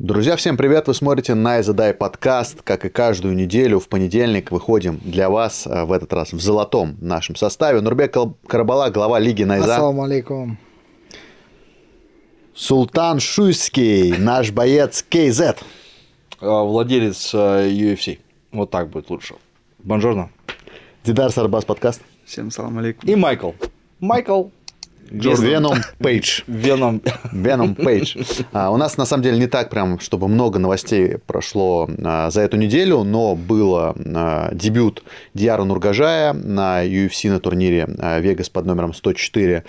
Друзья, всем привет! Вы смотрите Nice Die подкаст. Как и каждую неделю, в понедельник выходим для вас, в этот раз в золотом нашем составе. Нурбек Карабала, глава лиги Найза. Ассаламу алейкум. Султан Шуйский, наш боец KZ. Владелец UFC. Вот так будет лучше. Бонжорно. Дидар Сарбас подкаст. Всем салам алейкум. И Майкл. Веном Пейдж. Веном Пейдж. У нас, на самом деле, не так прям, чтобы много новостей прошло за эту неделю, но был дебют Диара Нургажая на UFC на турнире Вегас под номером 104.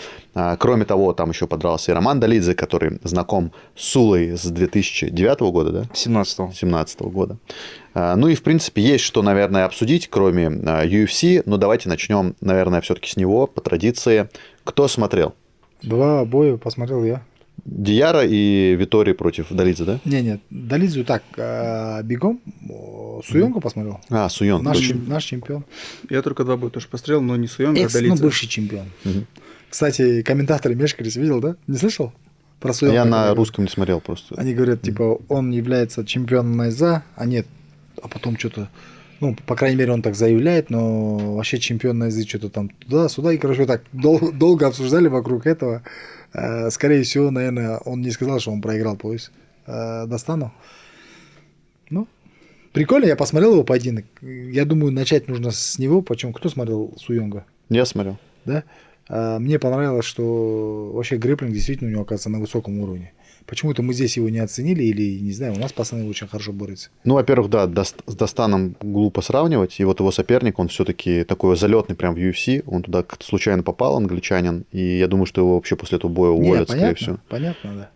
Кроме того, там еще подрался и Роман Долидзе, который знаком с Сулой с 2009 года, да? 17 года. Ну и, в принципе, есть что, наверное, обсудить, кроме UFC. Но давайте начнем, наверное, все-таки с него, по традиции. Кто смотрел? Два боя посмотрел я. Диара и Витори против Долидзе, да? Нет, Долидзе так, бегом. Суёнга посмотрел. Суёнг. Наш чемпион. Я только два боя тоже посмотрел, но не Суёнга, а Долидзе. Бывший чемпион. Кстати, комментаторы мешкались, видел, да? Не слышал? Про Суёнга. Я на русском не смотрел просто. Они говорят, типа, он является чемпионом Найза, а потом что-то... Ну, по крайней мере, он так заявляет, но вообще чемпион Найзы что-то там туда-сюда. И, короче, так долго обсуждали вокруг этого. Скорее всего, наверное, он не сказал, что он проиграл пояс Достану. Ну, прикольно, я посмотрел его поединок. Я думаю, начать нужно с него. Почему? Кто смотрел Суёнга? Я смотрел. Да? Мне понравилось, что вообще грэпплинг действительно у него, оказывается, на высоком уровне. Почему-то мы здесь его не оценили, или, не знаю, у нас пацаны очень хорошо борются. Ну, во-первых, да, с Достаном глупо сравнивать, и вот его соперник, он все-таки такой залетный прям в UFC, он туда случайно попал, англичанин, и я думаю, что его вообще после этого боя уволят, скорее всего. Понятно, да.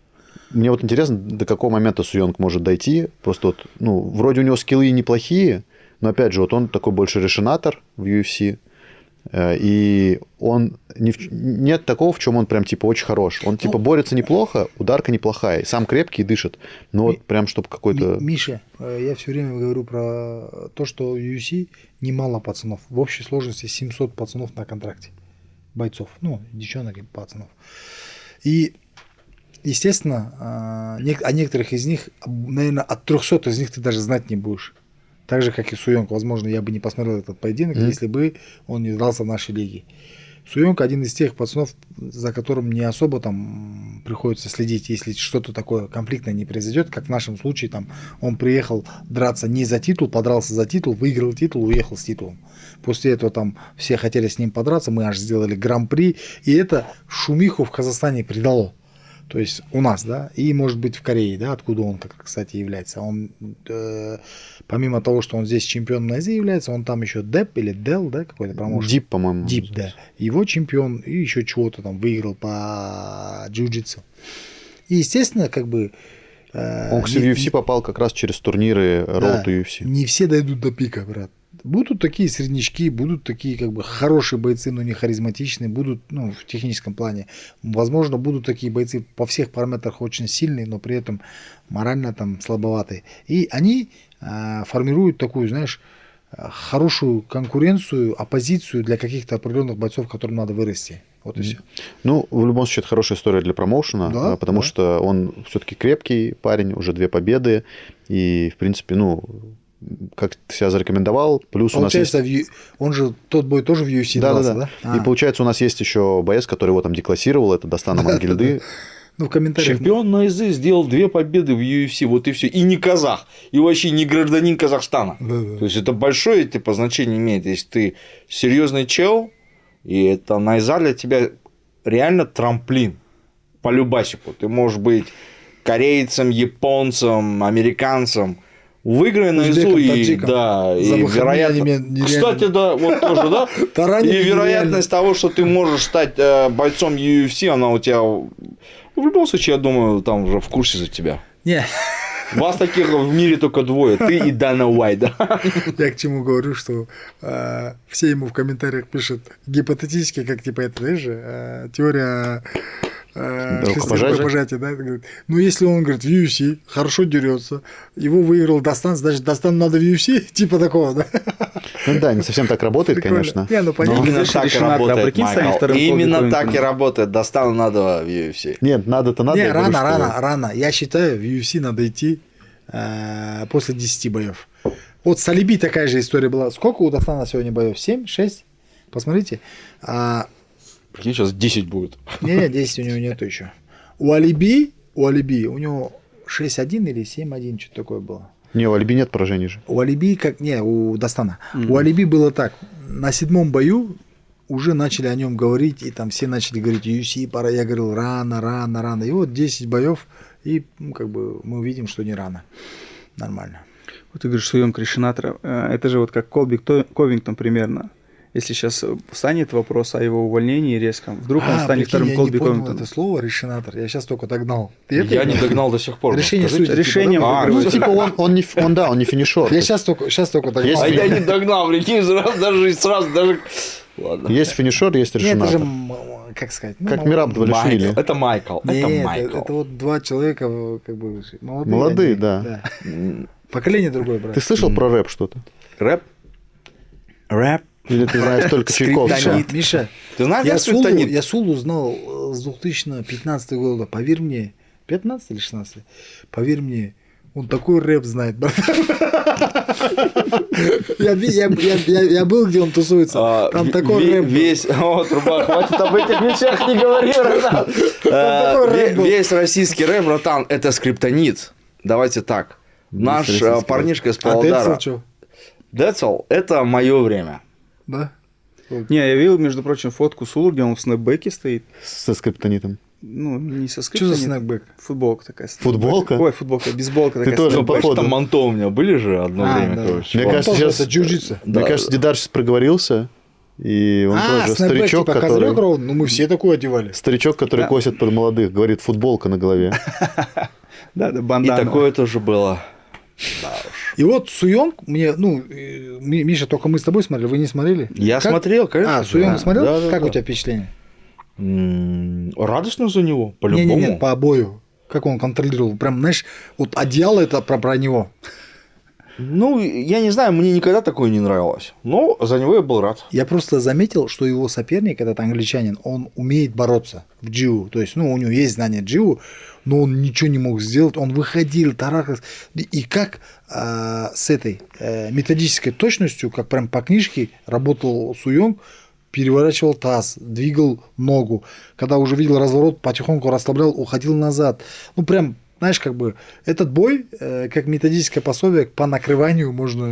Мне вот интересно, до какого момента Суёнг может дойти, просто вот, ну, вроде у него скиллы неплохие, но, опять же, вот он такой больше решенатор в UFC, и он нет такого, в чем он прям типа очень хорош. Он типа борется неплохо, ударка неплохая, сам крепкий и дышит. Но вот прям чтобы какой-то... Миша, я все время говорю про то, что в UFC немало пацанов. В общей сложности 700 пацанов на контракте. Бойцов. Ну, девчонок и пацанов. И, естественно, о некоторых из них, наверное, от 300 из них ты даже знать не будешь. Так же, как и Суёнг. Возможно, я бы не посмотрел этот поединок, если бы он не дрался в нашей лиге. Суёнг один из тех пацанов, за которым не особо там приходится следить, если что-то такое конфликтное не произойдет, как в нашем случае, там он приехал драться не за титул, подрался за титул, выиграл титул, уехал с титулом. После этого там все хотели с ним подраться, мы аж сделали гран-при, и это шумиху в Казахстане придало. То есть у нас, да, и может быть в Корее, да, откуда он, кстати, является. Он, помимо того, что он здесь чемпионом Найзы является, он там еще Деп или Дел, да, какой-то промоушен. Дип, по-моему. Дип, да. Его чемпион и еще чего-то там выиграл по джиу-джитсу. И, естественно, как бы... Он, кстати, в UFC попал как раз через турниры Road to UFC. Не все дойдут до пика, брат. Будут такие среднячки, будут такие как бы хорошие бойцы, но не харизматичные, будут, ну, в техническом плане. Возможно, будут такие бойцы по всех параметрах очень сильные, но при этом морально там слабоватые. И они формируют такую, знаешь, хорошую конкуренцию, оппозицию для каких-то определенных бойцов, которым надо вырасти. Вот и все. Ну, в любом случае, это хорошая история для промоушена, да, потому что он все-таки крепкий парень, уже 2 победы, и, в принципе, ну, как ты себя зарекомендовал, плюс получается, у нас есть... он же тот бой тоже в UFC дрался, да? И получается, у нас есть еще боец, который его там деклассировал, это Достан Амангельды. Ну, в комментариях... Чемпион Найзы сделал 2 победы в UFC, вот и все. И не казах, и вообще не гражданин Казахстана. То есть это большое типа значение имеет, если ты серьезный чел, и это Найза для тебя реально трамплин по любасику. Ты можешь быть корейцем, японцем, американцем. Выиграй Найзу и да, и вероятно. Кстати, да, вот тоже, да. И вероятность того, что ты можешь стать бойцом UFC, она у тебя в любом случае, я думаю, там уже в курсе за тебя. Не. Вас таких в мире только 2, ты и Дана Уайт, да? Я к чему говорю, что все ему в комментариях пишут гипотетически, как типа это, знаешь, теория рукопожатия, да? Ну, если он, говорит, в UFC хорошо дерется, его выиграл Достан, значит, Достану надо в UFC, типа такого, да? Ну да, не совсем так работает, конечно. Не, ну понятно. Именно так и работает, Майкл. Именно так и работает. Достану надо в UFC. Нет, надо-то надо. Не, рано. Я считаю, в UFC надо идти после 10 боев. Вот с Алиби такая же история была. Сколько у Дастана сегодня боев? 7, 6? Посмотрите. Прикинь, сейчас 10 будет. Не, 10 у него нету еще. У Алиби у него 6-1 или 7-1, что-то такое было. Не, у Алиби нет поражений же. У Алиби, у Дастана. У Алиби было так. На 7-м бою уже начали о нем говорить, и там все начали говорить, UFC, пора. Я говорил, рано. И вот 10 боев, и как бы мы увидим, что не рано. Нормально. Вот ты говоришь, Суёнг решинатор. Это же вот как Колби Ковингтон примерно. Если сейчас встанет вопрос о его увольнении резком, вдруг он станет вторым Колби Ковингтоном. Я не понял Ковингтоном. это слово решинатор. Я сейчас только догнал. Я не догнал до сих пор. Решение судей. Решение Ну, типа он не финишер. Я сейчас только догнал. А я не догнал, прикинь, сразу. Ладно. Есть финишер, есть Нет, это решинатор. же, как сказать? Как Мираб Двалишвили. Это Майкл. Нет, это вот два человека, как бы, Молодые, они, да. Поколение другое, брат. Ты слышал про рэп что-то? Рэп? Или ты знаешь только Чайковского? Скриптонит. Миша, Ты знаешь, я скриптонит? Сулу узнал с 2015 года. Поверь мне, 15 или 16? Поверь мне, он такой рэп знает, брат. Я был, где он тусуется. Там такой рэп был. Весь... О, труба, хватит об этих вещах не говори, братан. Весь российский рэп, братан, это скриптонит. Давайте так. Наш российский парнишка из А Павлодара. Децл что? Децл – это мое время. Да? Не, я видел, между прочим, фотку Сулу, где он в снэпбэке стоит. Со скриптонитом. Ну, не со Что за скриптонитом. снэкбэк? Футболка такая. Футболка? Ой, футболка, бейсболка такая. тоже Ну, помнишь, походу. там манто у меня были же одно время, да. короче. Мне Он кажется, тоже сейчас... это джиу-джитсу. Мне кажется, Дидар сейчас проговорился. И он тоже снэпбэк, старичок, типа который... козырёк ровно? Ну, мы все такое одевали. Старичок, который косит под молодых, говорит, футболка на голове. Да, И бандана. такое тоже было. И вот Суёнг, мне, Миша, только мы с тобой смотрели, вы не смотрели? Я Как? смотрел, конечно. Суёнг смотрел? Да, Как да. у тебя впечатление? Радостно за него, по-любому. Не, по обою. Как он контролировал? Прям, знаешь, вот одеяло это про него. Ну, я не знаю, мне никогда такое не нравилось. Но за него я был рад. Я просто заметил, что его соперник, этот англичанин, он умеет бороться в джиу. То есть, у него есть знание джиу, но он ничего не мог сделать. Он выходил, тарахался. И как с этой методической точностью, как прям по книжке, работал Суёнг, переворачивал таз, двигал ногу. Когда уже видел разворот, потихоньку расслаблял, уходил назад. Ну, прям, знаешь, как бы этот бой, как методическое пособие по накрыванию можно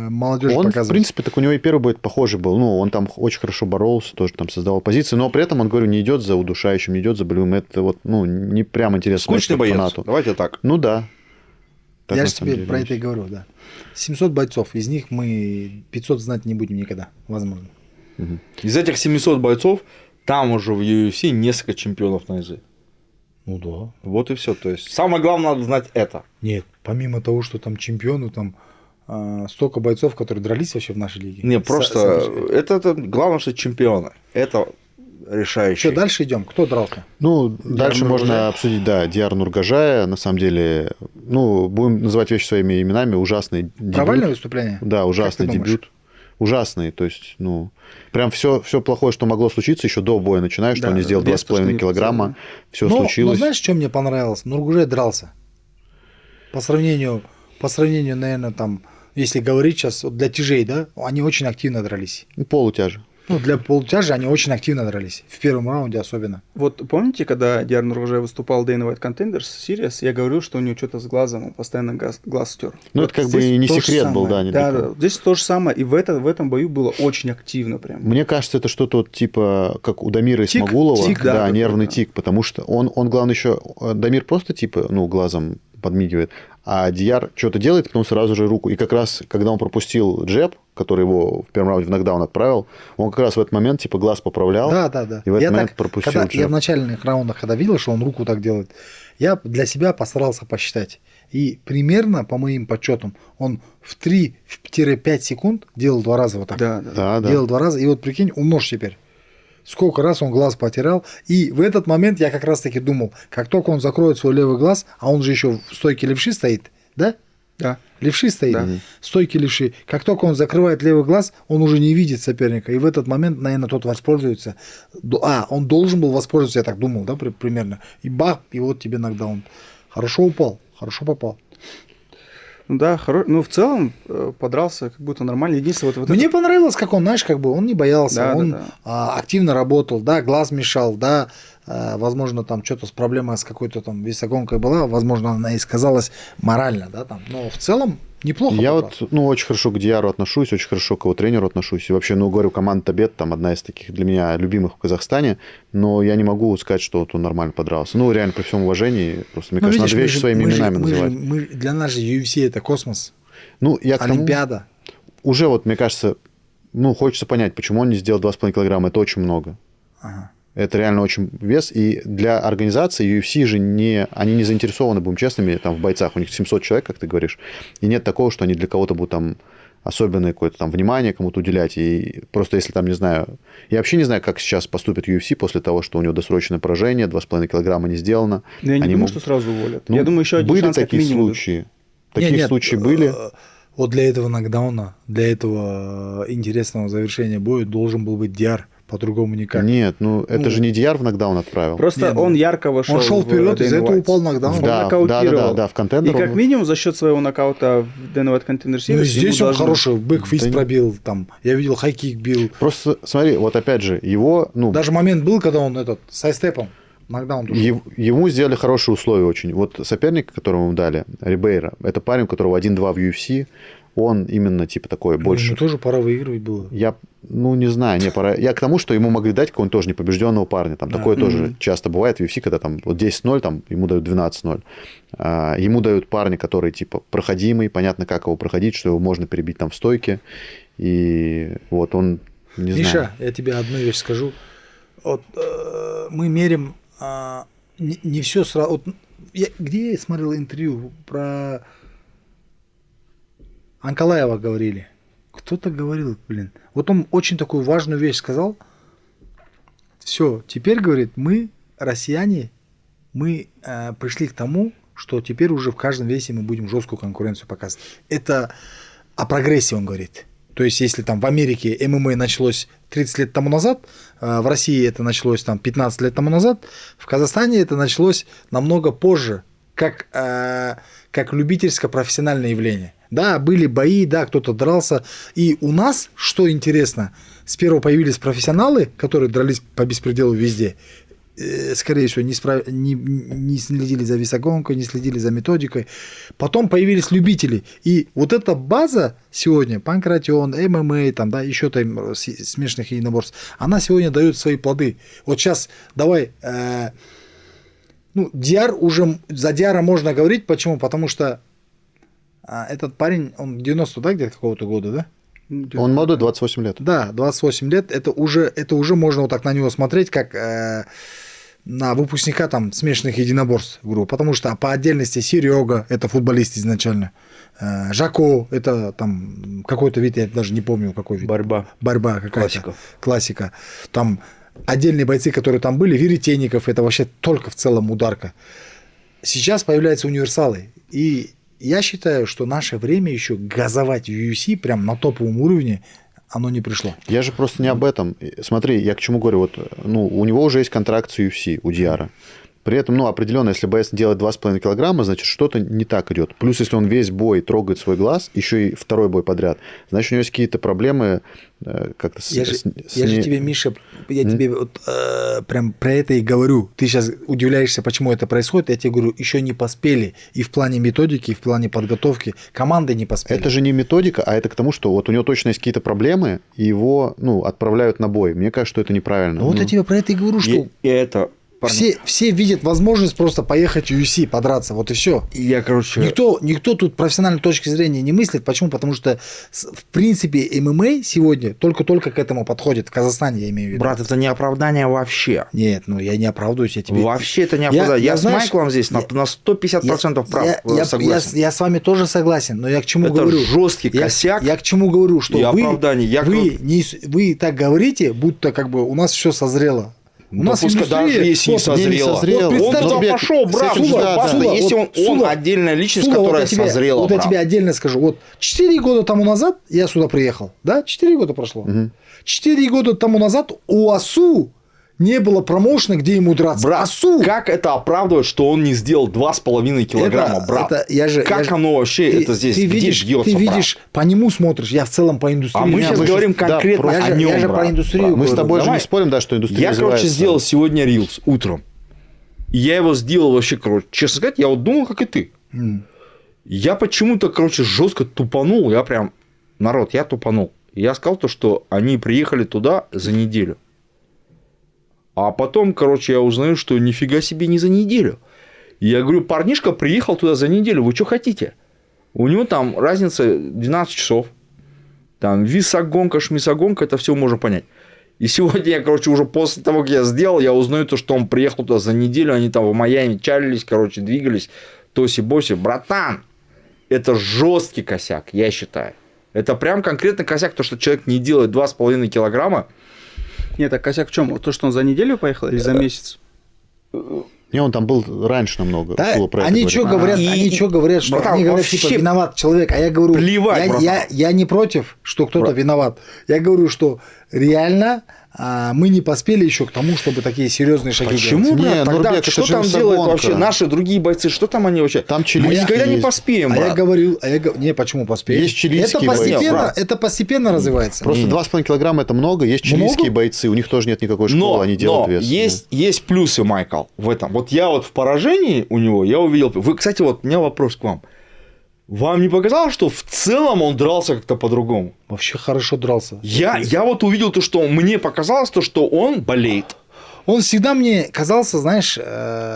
молодежи Он, показывать. в принципе, так у него и первый бой похожий был. Ну, он там очень хорошо боролся, тоже там создавал позиции, но при этом, он, говорю, не идет за удушающим, не идет за болевым. Это вот, не прям интересно. Скучный боец. фанату. Давайте так. Ну да. Так, Я на же самом тебе деле про есть. это и говорю, да. 700 бойцов, из них мы 500 знать не будем никогда, возможно. Из этих 700 бойцов, там уже в UFC несколько чемпионов на язык. Ну да. Вот и все. То есть, самое главное, надо знать это. Нет, помимо того, что там чемпионы, там столько бойцов, которые дрались вообще в нашей лиге. Не, просто это главное, что чемпионы. Это решающее. Что, дальше идем? Кто дрался? Ну, дальше Нургажай. можно обсудить, да, Диар Нургажая. На самом деле, будем называть вещи своими именами. Ужасный дебют. Провальное выступление? Да, ужасный Как ты думаешь? дебют. Ужасный, то есть, прям все плохое, что могло случиться, еще до боя начиная, что Да, он не сделал вес 2,5 пошли, килограмма, все Но случилось. знаешь, что мне понравилось? Нургажай дрался. По сравнению, наверное, там, если говорить сейчас вот для тяжей, да, они очень активно дрались. Полутяжи. Ну, для полутяжа они очень активно дрались. В первом раунде особенно. Вот помните, когда Диар Нургажай выступал в Dana White Contenders, Series, я говорил, что у него что-то с глазом, он постоянно глаз стер. Ну, это как бы и не секрет был, да, ни для кого. Да, здесь то же самое, и в этом бою было очень активно прям. Мне кажется, это что-то вот типа, как у Дамира Тик, Исмагулова, тик, да, да, нервный да. тик, потому что он главное еще, Дамир просто типа, глазом подмигивает, а Диар что-то делает, потом сразу же руку. И как раз, когда он пропустил джеб, который его в первом раунде в нокдаун отправил, он как раз в этот момент типа глаз поправлял. Да. И в этот Я момент так, пропустил когда, джеб. я в начальных раундах, когда видел, что он руку так делает, я для себя постарался посчитать. И примерно, по моим подсчетам, он в 3-5 секунд делал 2 раза вот так. Да. Да. Делал 2 раза. И вот прикинь, умножь теперь. Сколько раз он глаз потерял. И в этот момент я как раз таки думал, как только он закроет свой левый глаз, а он же еще в стойке левши стоит, да? Да. Левши стоит, Да. стойки левши. Как только он закрывает левый глаз, он уже не видит соперника. И в этот момент, наверное, тот воспользуется. Он должен был воспользоваться, я так думал, да, примерно. И бах, и вот тебе нокдаун. Хорошо упал, хорошо попал. Ну да, ну в целом подрался как будто нормально. Единственное, вот Мне понравилось, как он, знаешь, как бы он не боялся, Да, он да, активно работал, да, глаз мешал, да, возможно, там что-то с проблемой с какой-то там весогонкой была, возможно, она и сказалась морально, да, там, но в целом неплохо. Я попал. вот, ну, очень хорошо к Дияру отношусь, очень хорошо к его тренеру отношусь. И вообще, ну, говорю, команда Табет там одна из таких для меня любимых в Казахстане, но я не могу сказать, что вот он нормально подрался. Ну, реально, при всем уважении, просто, мне Ну, кажется, видишь, надо вещи своими именами называть. Для нас же UFC это космос, Ну, я к тому, Олимпиада. уже вот, мне кажется, ну, хочется понять, почему он не сделал 2,5 килограмма, это очень много. Ага. Это реально очень вес. И для организации UFC же они не заинтересованы, будем честными, там в бойцах. У них 700 человек, как ты говоришь. И нет такого, что они для кого-то будут там особенное какое-то там внимание кому-то уделять. И просто если там, не знаю... Я вообще не знаю, как сейчас поступит UFC после того, что у него досрочное поражение, 2,5 килограмма не сделано. Но я не Они думаю, могут- что сразу уволят. Ну, Я думаю, еще один были шанс как такие минимум. случаи. Такие случаи были. Вот для этого нокдауна, для этого интересного завершения боя должен был быть Диар, по-другому никак. Нет, ну это же не Дияр в нокдаун отправил. Просто Нет, он ярко вошел. Он шел вперед, из-за этого упал нокдаун. Да, нокаутировал. в контендер. И как он- минимум за счет своего нокаута в Dana White Contender Series. Ну, и здесь ему он должны- хороший, бэкфист Да пробил, там, я видел хайкик бил. Просто смотри, вот опять же, его, ну, Даже момент был, когда он этот, сайстепом, нокдаун. тоже. ему сделали хорошие условия очень. Вот соперник, которому ему дали, Рибейра, это парень, у которого 1-2 в UFC, он именно типа такой больше... Ему тоже пора выигрывать было. Я, ну, не знаю, не пора. Я к тому, что ему могли дать какого-нибудь тоже непобежденного парня. Там такое тоже часто бывает в UFC, когда там вот 10-0, там ему дают 12-0. Ему дают парня, который типа проходимый, понятно, как его проходить, что его можно перебить там в стойке. И вот он, не Миша, знаю. я тебе одну вещь скажу. Вот, мы мерим не все сразу. Вот, где я смотрел интервью про Анкалаева говорили. Кто-то говорил, блин. Вот он очень такую важную вещь сказал. Все, теперь, говорит, мы, россияне, мы пришли к тому, что теперь уже в каждом весе мы будем жесткую конкуренцию показывать. Это о прогрессе, он говорит. То есть, если там в Америке ММА началось 30 лет тому назад, в России это началось там 15 лет тому назад, в Казахстане это началось намного позже, как любительско-профессиональное явление. Да, были бои, да, кто-то дрался. И у нас, что интересно, сперва появились профессионалы, которые дрались по беспределу везде. Скорее всего, не следили за весогонкой, не следили за методикой. Потом появились любители. И вот эта база сегодня, панкратион, ММА, там, да, еще там смешанных единоборств, она сегодня дает свои плоды. Вот сейчас давай... Диар уже... За Диара можно говорить. Почему? Потому что этот парень, он 90, да, где-то какого-то года, да? Он молодой, 28 лет. Да, 28 лет. Это уже можно вот так на него смотреть, как на выпускника там смешанных единоборств, грубо. Потому что по отдельности Серега, это футболист изначально. Жако, это там какой-то вид, я даже не помню, какой вид. Борьба. Борьба какая-то. Классика. Классика. Там отдельные бойцы, которые там были, Веретенников, это вообще только в целом ударка. Сейчас появляются универсалы. И я считаю, что наше время еще газовать в UFC прям на топовом уровне, оно не пришло. Я же просто не об этом. Смотри, я к чему говорю. Вот, ну, у него уже есть контракт с UFC, у Диара. При этом, ну, определенно, если боец делает 2,5 килограмма, значит, что-то не так идет. Плюс, если он весь бой трогает свой глаз, еще и второй бой подряд, значит, у него есть какие-то проблемы как-то Я же тебе, Миша, тебе вот, прям про это и говорю. Ты сейчас удивляешься, почему это происходит. Я тебе говорю, еще не поспели. И в плане методики, и в плане подготовки. Команды не поспели. Это же не методика, а это к тому, что вот у него точно есть какие-то проблемы, и его, ну, отправляют на бой. Мне кажется, что это неправильно. Вот я тебе про это и говорю, что... И это... Все видят возможность просто поехать в UFC, подраться, вот и все. Я, короче... Никто тут профессиональной точки зрения не мыслит. Почему? Потому что, в принципе, ММА сегодня только-только к этому подходит. В Казахстане, я имею в виду. Брат, это не оправдание вообще. Нет, я не оправдываюсь, я тебе... Вообще это не оправдание. Я с знаешь, Майклом здесь на 150% прав, согласен. Я с вами тоже согласен, но я к чему Это говорю? жесткий косяк. Я к чему говорю, что И оправдание. вы так говорите, будто как бы у нас все созрело. У нас пускай индустрия, даже если не созрело. Вот Он представьте, туда пошел, брат. Сула, Если он Сула, отдельная личность, Сула, которая вот я тебе, созрела, вот я брат. тебе отдельно скажу. Вот 4 года тому назад я сюда приехал. Да, 4 года прошло. 4 года тому назад УАСУ не было промоушена, где ему драться. Брат, Асу! как это оправдывает, что он не сделал 2,5 килограмма, брат? Как оно вообще это здесь, ты где видишь, бьется, ты брат? видишь, по нему смотришь, я в целом по индустрии. А мы сейчас мы говорим щас- да, конкретно просто- о нем, я же брат, про индустрию брат. Мы с тобой же Давай. не спорим, да, что индустрия Я, короче, развивается. сделал сегодня рилс утром. И я его сделал вообще, короче, честно сказать, я вот думал, как и ты. Я почему-то, короче, жестко тупанул. Я прям, народ, я тупанул. Я сказал то, что они приехали туда за неделю. А потом, короче, я узнаю, что нифига себе не за неделю. И я говорю, парнишка приехал туда за неделю, вы что хотите? У него там разница 12 часов. Там весогонка, шмисогонка, это все можно понять. И сегодня я, короче, уже после того, как я сделал, я узнаю то, что он приехал туда за неделю, они там в Майами чалились, короче, двигались, тоси-боси. Братан, это жесткий косяк, я считаю. Это прям конкретно косяк, то, что человек не делает 2,5 килограмма. Нет, а косяк в чем? То, что он за неделю поехал или за месяц? Не, он там был раньше намного. Да, было про это они говорить. что говорят, И- они что говорят, что братан, они говорят, вообще типа, виноват человек, а я говорю, плевать, братан. я не против, что кто-то Брат. виноват. Я говорю, что реально мы не поспели еще к тому, чтобы такие серьезные шаги Почему, делать. Не, брат? Тогда Нурбек, что это же там весогонка. делают вообще наши другие бойцы? Что там они вообще? Там Мы чилийские никогда не есть. поспеем, А я брат. говорил, не, почему поспели? Есть чилийские это постепенно, бойцы. Брат. это постепенно развивается. Просто 2,5 килограмма это много. Есть Много? чилийские бойцы, у них тоже нет никакой школы, они делают вес. есть плюсы, Майкл, в этом. Вот я вот в поражении у него, я увидел... Вы, кстати, вот у меня вопрос к вам. Вам не показалось, что в целом он дрался как-то по-другому? Вообще хорошо дрался. Я вот увидел то, что мне показалось, то, что он болеет. Он всегда мне казался, знаешь,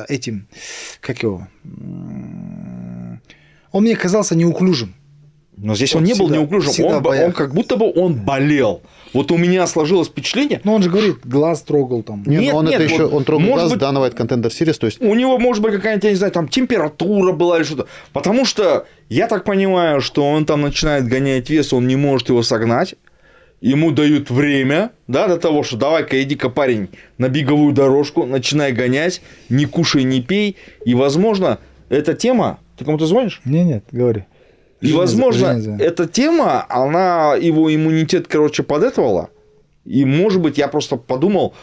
этим, как его, он мне казался неуклюжим. Но здесь Вот он не был всегда- неуклюжим, всегда он боялся. как будто бы он болел. Вот у меня сложилось впечатление, Но он же говорит, глаз трогал там. Не, Нет, но он нет, это еще, вот он трогал может глаз быть- Dana White Contender Series, то есть у него может быть какая-нибудь, я не знаю, там температура была или что-то. Потому что я так понимаю, что он там начинает гонять вес, он не может его согнать. Ему дают время, да, до того, что давай-ка иди-ка, парень, на беговую дорожку, начинай гонять, не кушай, не пей. И, возможно, эта тема... Ты кому-то звонишь? Нет, говори. И, возможно, Женя. эта тема, она его иммунитет, короче, подэтовала. И, может быть, я просто подумал,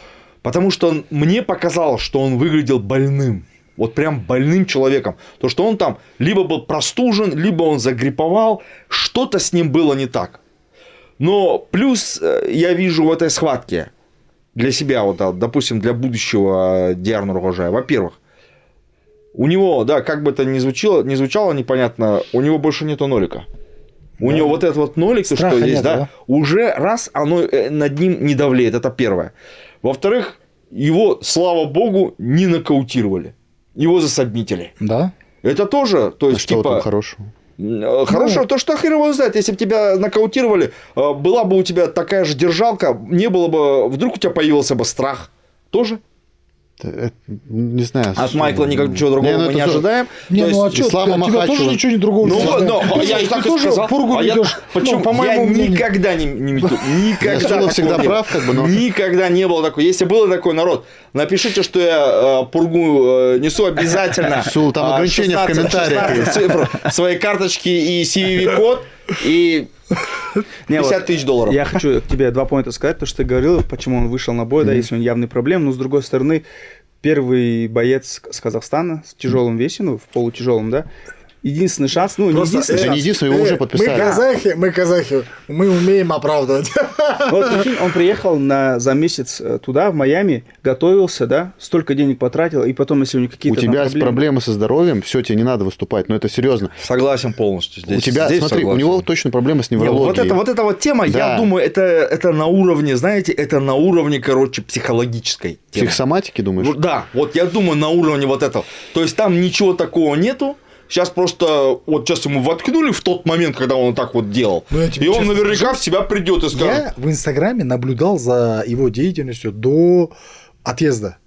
потому что мне показалось, что он выглядел больным. Вот прям больным человеком. То, что он там либо был простужен, либо он загрипповал. Что-то с ним было не так. Но плюс я вижу в этой схватке для себя, вот, допустим, для будущего Диарна Нургожая. Во-первых, у него, да, как бы это ни звучало непонятно, у него больше нету нолика. У него вот этот вот нолик, то, Страха что есть, нет, да, да? уже раз оно над ним не давлеет, это первое. Во-вторых, его, слава богу, не нокаутировали. Его засабмитили. Да? Это тоже, то а есть, что типа... там хорошего? Хорошо, то, что хер его знает, если бы тебя нокаутировали, была бы у тебя такая же держалка, не было бы, вдруг у тебя появился бы страх. Тоже? Не знаю. От Майкла ничего другого Не, ну мы не это ожидаем. Не, То ну а есть, что, Ислама тебя Махачева. тоже ничего не другого ну, не вот, ожидает. но, я и Ты так и тоже сказал. пургу А ведёшь. почему? Ну, по Я моему мнению. никогда не мету. Никогда. Расулов всегда такого не прав, было. как бы, но- Никогда не было такого. Если было такой народ, напишите, что я пургу несу обязательно. Сул, там ограничения в 16 комментариях. цифр своей карточки и CVV-код, и Не, 50 вот тысяч долларов. Я хочу тебе 2 поинта сказать, то, что ты говорил, почему он вышел на бой, да, если он явный проблем. Но, с другой стороны, первый боец с Казахстана в тяжелом весе, ну, в полутяжелом, да, единственный шанс, ну, не Просто, единственный Да шанс. не единственное, его уже подписали. Мы казахи, мы умеем оправдывать. Вот прикинь, он приехал за месяц туда, в Майами, готовился, да, столько денег потратил, и потом, если у него У какие-то там тебя есть проблемы со здоровьем, все, тебе не надо выступать, но это серьезно. Согласен полностью. Здесь, У тебя, здесь смотри, согласен. у него точно проблемы с Не, неврологией. вот эта вот тема, Да. я думаю, это на уровне, знаете, это на уровне, короче, психологической темы. Психосоматики, думаешь? Ну, да, вот я думаю, на уровне вот этого. То есть там ничего такого нету. Сейчас просто, вот сейчас ему воткнули в тот момент, когда он так вот делал. Ну, я тебе И он честно наверняка в себя придет и скажет. Я в Инстаграме наблюдал за его деятельностью до отъезда.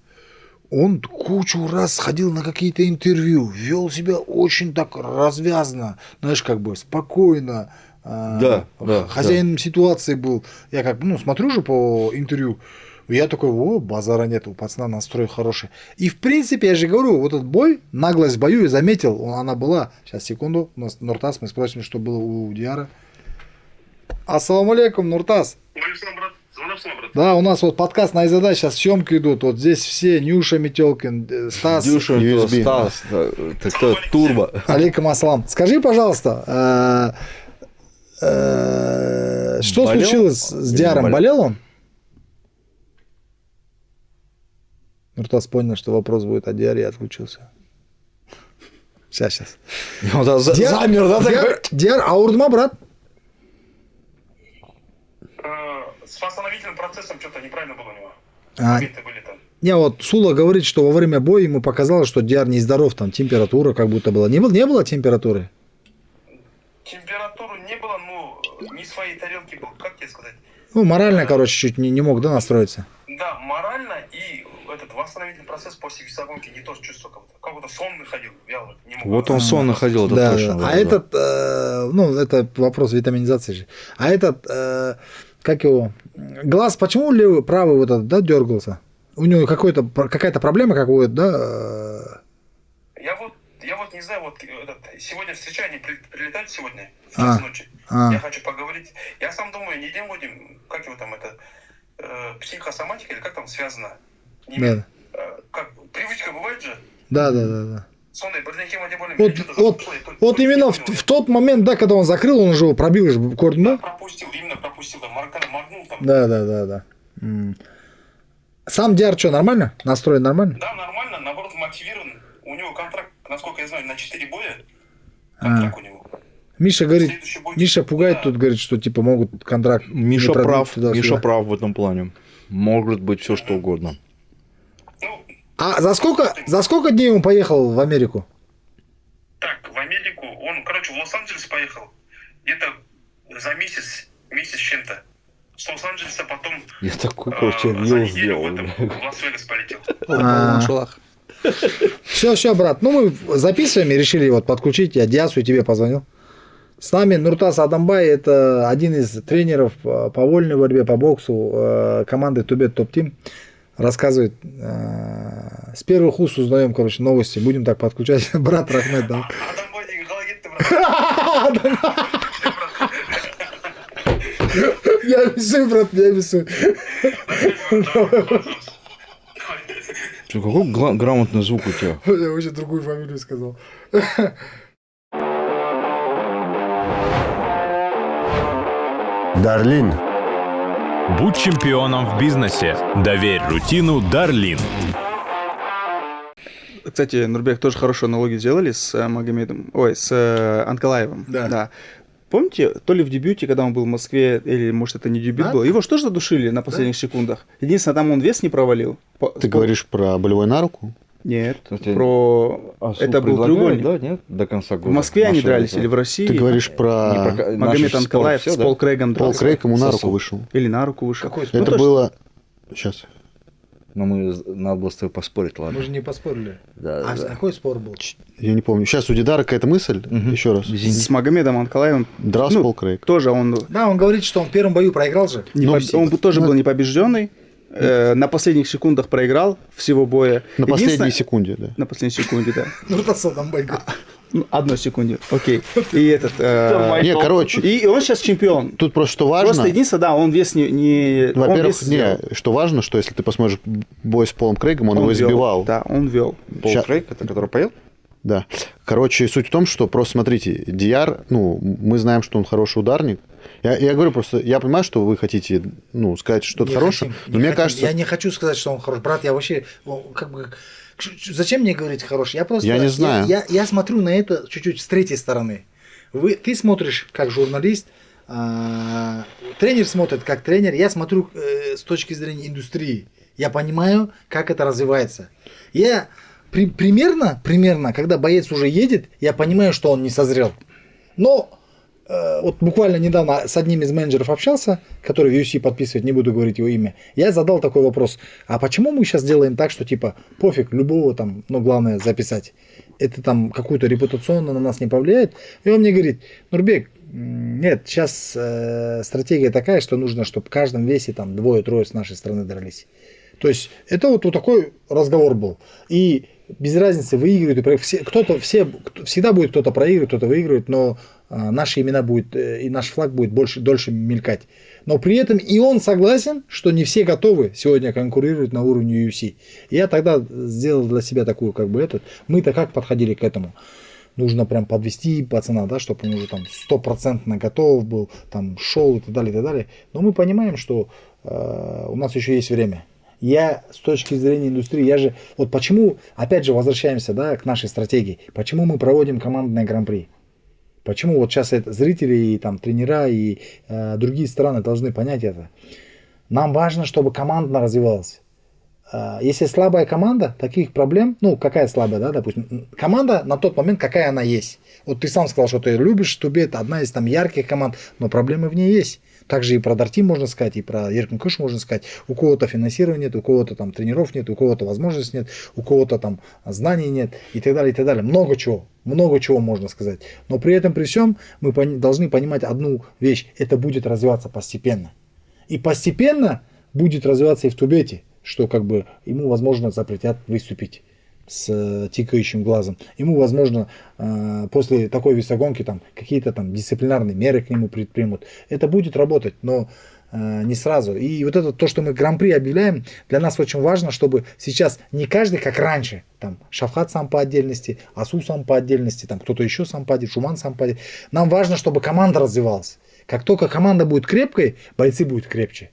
Он кучу раз ходил на какие-то интервью, вел себя очень так развязно, знаешь, как бы спокойно. Да, хозяином ситуации был. Я как, смотрю же по интервью, я такой, базара нет, у пацана настрой хороший. И в принципе, я же говорю, вот этот бой, наглость в бою, я заметил, она была. Сейчас, секунду, у нас Нуртас, мы спросим, что было у Диара. Ассаламу алейкум, Нуртас. Валикум, брат. Звонок, брат. Да, у нас вот подкаст на Айзада, сейчас съемки идут. Вот здесь все, Нюша Метелкин, Стас. Дюша, USB. Стас, ты кто? Турбо. Алейкум ассалам. Скажи, пожалуйста, что Болел? случилось с Или Диаром? не Болел он? Нуртас понял, что вопрос будет о Диаре, и отключился. Сейчас. Замер, да, такой? Диар ауырды ма, брат? С восстановительным процессом что-то неправильно было у него. А, Моменты были там. не, вот Сула говорит, что во время боя ему показалось, что Диар нездоров, там температура как будто была. Не было температуры? Температуры не было, но не своей тарелки был, как тебе сказать. Ну, морально, короче, чуть не мог, да, настроиться? Да, морально и этот восстановительный процесс после весогонки не то чувство, как будто сонный ходил, вялый, не мог. Вот он сон находил, это Да, точно. да. да, А да. этот, ну, это вопрос витаминизации же. А этот, как его, глаз, почему левый, правый вот этот, да, дергался? У него какая-то проблема какая-то, да? Я вот не знаю, вот сегодня встречаю, они прилетают сегодня, в А. час ночи. А. Я хочу поговорить. Я сам думаю, не будем, как его там это, психосоматика или как там связано? Да. Как, привычка бывает же? Да. Сонный, бірдеңке тем более. Вот именно в тот момент, да, когда он закрыл, он уже его пробил же кордон, да? Пропустил, там, моргнул там. Да. Сам Диар что, нормально? Настроен нормально? Да, нормально, наоборот, мотивирован. У него контракт, насколько я знаю, на 4 боя. Контракт у него. Миша говорит, Следующий бой- Миша пугает Да. тут, говорит, что типа могут контракт Миша не продлить прав, туда-сюда. Миша прав в этом плане. Может быть все что угодно. Ну, А за сколько дней он поехал в Америку? так, в Америку, он, короче, в Лос-Анджелес поехал. Где-то за месяц с чем-то. С Лос-Анджелеса потом Я такой, за короче, рил неделю сделал. в Лас-Вегас полетел. Все, брат, ну мы записываем и решили вот подключить, я Диасу и тебе позвонил. С нами Нуртас Адамбай, это один из тренеров по вольной борьбе, по боксу команды Тубет Топ Тим. Рассказывает, с первых уст узнаем, короче, новости, будем так подключать. Брат Рахмет, да. Адамбай деген қалай кетті, брат? Я обещаю, брат, я обещаю. Какой грамотный звук у тебя? Я вообще другую фамилию сказал. Дарлин. Будь чемпионом в бизнесе. Доверь рутину Дарлин. Кстати, Нурбек тоже хорошую аналогию сделали с Магомедом, с Анкалаевым. Да. Помните, то ли в дебюте, когда он был в Москве, или, может, это не дебют Да. был, его же тоже задушили на последних секундах. Единственное, там он вес не провалил. Ты говоришь про болевой на руку? Нет, Кстати, про... это был предлагают, треугольник. да, нет? До конца года. В Москве они Наши дрались, это- или в России. Ты говоришь про... Наши Магомед спорт Анкалаев всё, с да? Пол Крейгом Пол дрался. Крейг ему на руку Сосу. вышел. Или на руку вышел. Какой Ну, Это то, что- было... Сейчас. Но надо было с тобой поспорить, ладно. Мы же не поспорили. Да, А да. какой спор был? Я не помню. Сейчас у Дидара какая-то мысль. Еще раз. С Магомедом Анкалаевым Дрался ну, Пол Крейг. тоже он, Да, он говорит, что он в первом бою проиграл же. он тоже был непобежденный. На последних секундах проиграл всего боя. На последней Единственное- секунде, да. На последней секунде, да. Нуртас Адамбай говорит. Ну, одной секунде, окей. И этот... Не, короче, И он сейчас чемпион. тут просто что важно. Просто единственное, да, он вес не... он Во-первых, вес сделал. что важно, что если ты посмотришь бой с Полом Крейгом, он его вел. избивал. Да, он вел. Пол Ща- Крейг, это который поел? Да. Короче, суть в том, что просто смотрите, Диар, ну, мы знаем, что он хороший ударник. Я говорю просто, я понимаю, что вы хотите, ну, сказать что-то Не хорошее, хотим, но не мне хотим. кажется, Я не хочу сказать, что он хороший. Брат, я вообще, как бы... Зачем мне говорить хороший? Я просто... Я не знаю. Я смотрю на это чуть-чуть с третьей стороны. Ты смотришь как журналист, тренер смотрит как тренер, я смотрю с точки зрения индустрии. Я понимаю, как это развивается. Я примерно, когда боец уже едет, я понимаю, что он не созрел. Но вот буквально недавно с одним из менеджеров общался, который в UFC подписывает, не буду говорить его имя. Я задал такой вопрос: а почему мы сейчас делаем так, что типа пофиг, любого там, но главное записать? Это там какую-то репутационно на нас не повлияет? И он мне говорит: Нурбек, нет, сейчас стратегия такая, что нужно, чтобы в каждом весе там 2-3 с нашей стороны дрались. То есть это вот такой разговор был. И без разницы, выигрывает и проигрывает. Всегда будет кто-то проигрывать, кто-то выигрывает, но наши имена будет, и наш флаг будет дольше мелькать. Но при этом и он согласен, что не все готовы сегодня конкурировать на уровне UFC. Я тогда сделал для себя такую, как бы, мы-то как подходили к этому? Нужно прям подвести пацана, да, чтобы он уже там 100% готов был, там шел и так далее, и так далее. Но мы понимаем, что у нас еще есть время. Я с точки зрения индустрии, вот почему, опять же, возвращаемся, да, к нашей стратегии, почему мы проводим командное гран-при? Почему вот сейчас зрители и там тренера и другие страны должны понять это? Нам важно, чтобы команда развивалась. Если слабая команда, таких проблем, какая слабая, да, допустим, команда на тот момент, какая она есть. Вот ты сам сказал, что ты любишь Тубе, это одна из там ярких команд, но проблемы в ней есть. Также и про Дартим можно сказать, и про Еркинкуш можно сказать. У кого-то финансирования нет, у кого-то там тренеров нет, у кого-то возможностей нет, у кого-то там знаний нет и так далее, и так далее. Много чего можно сказать. Но при этом, при всем, мы должны понимать одну вещь. Это будет развиваться постепенно. И постепенно будет развиваться и в Тубете, что как бы ему, возможно, запретят выступить с тикающим глазом. Ему, возможно, после такой весогонки там какие-то там дисциплинарные меры к нему предпримут. Это будет работать, но не сразу. И вот это то, что мы гран-при объявляем, для нас очень важно, чтобы сейчас не каждый, как раньше, там Шавхат сам по отдельности, Асу сам по отдельности, там кто-то еще сам по отдельности, Шуман сам по отдельности. Нам важно, чтобы команда развивалась. Как только команда будет крепкой, бойцы будут крепче.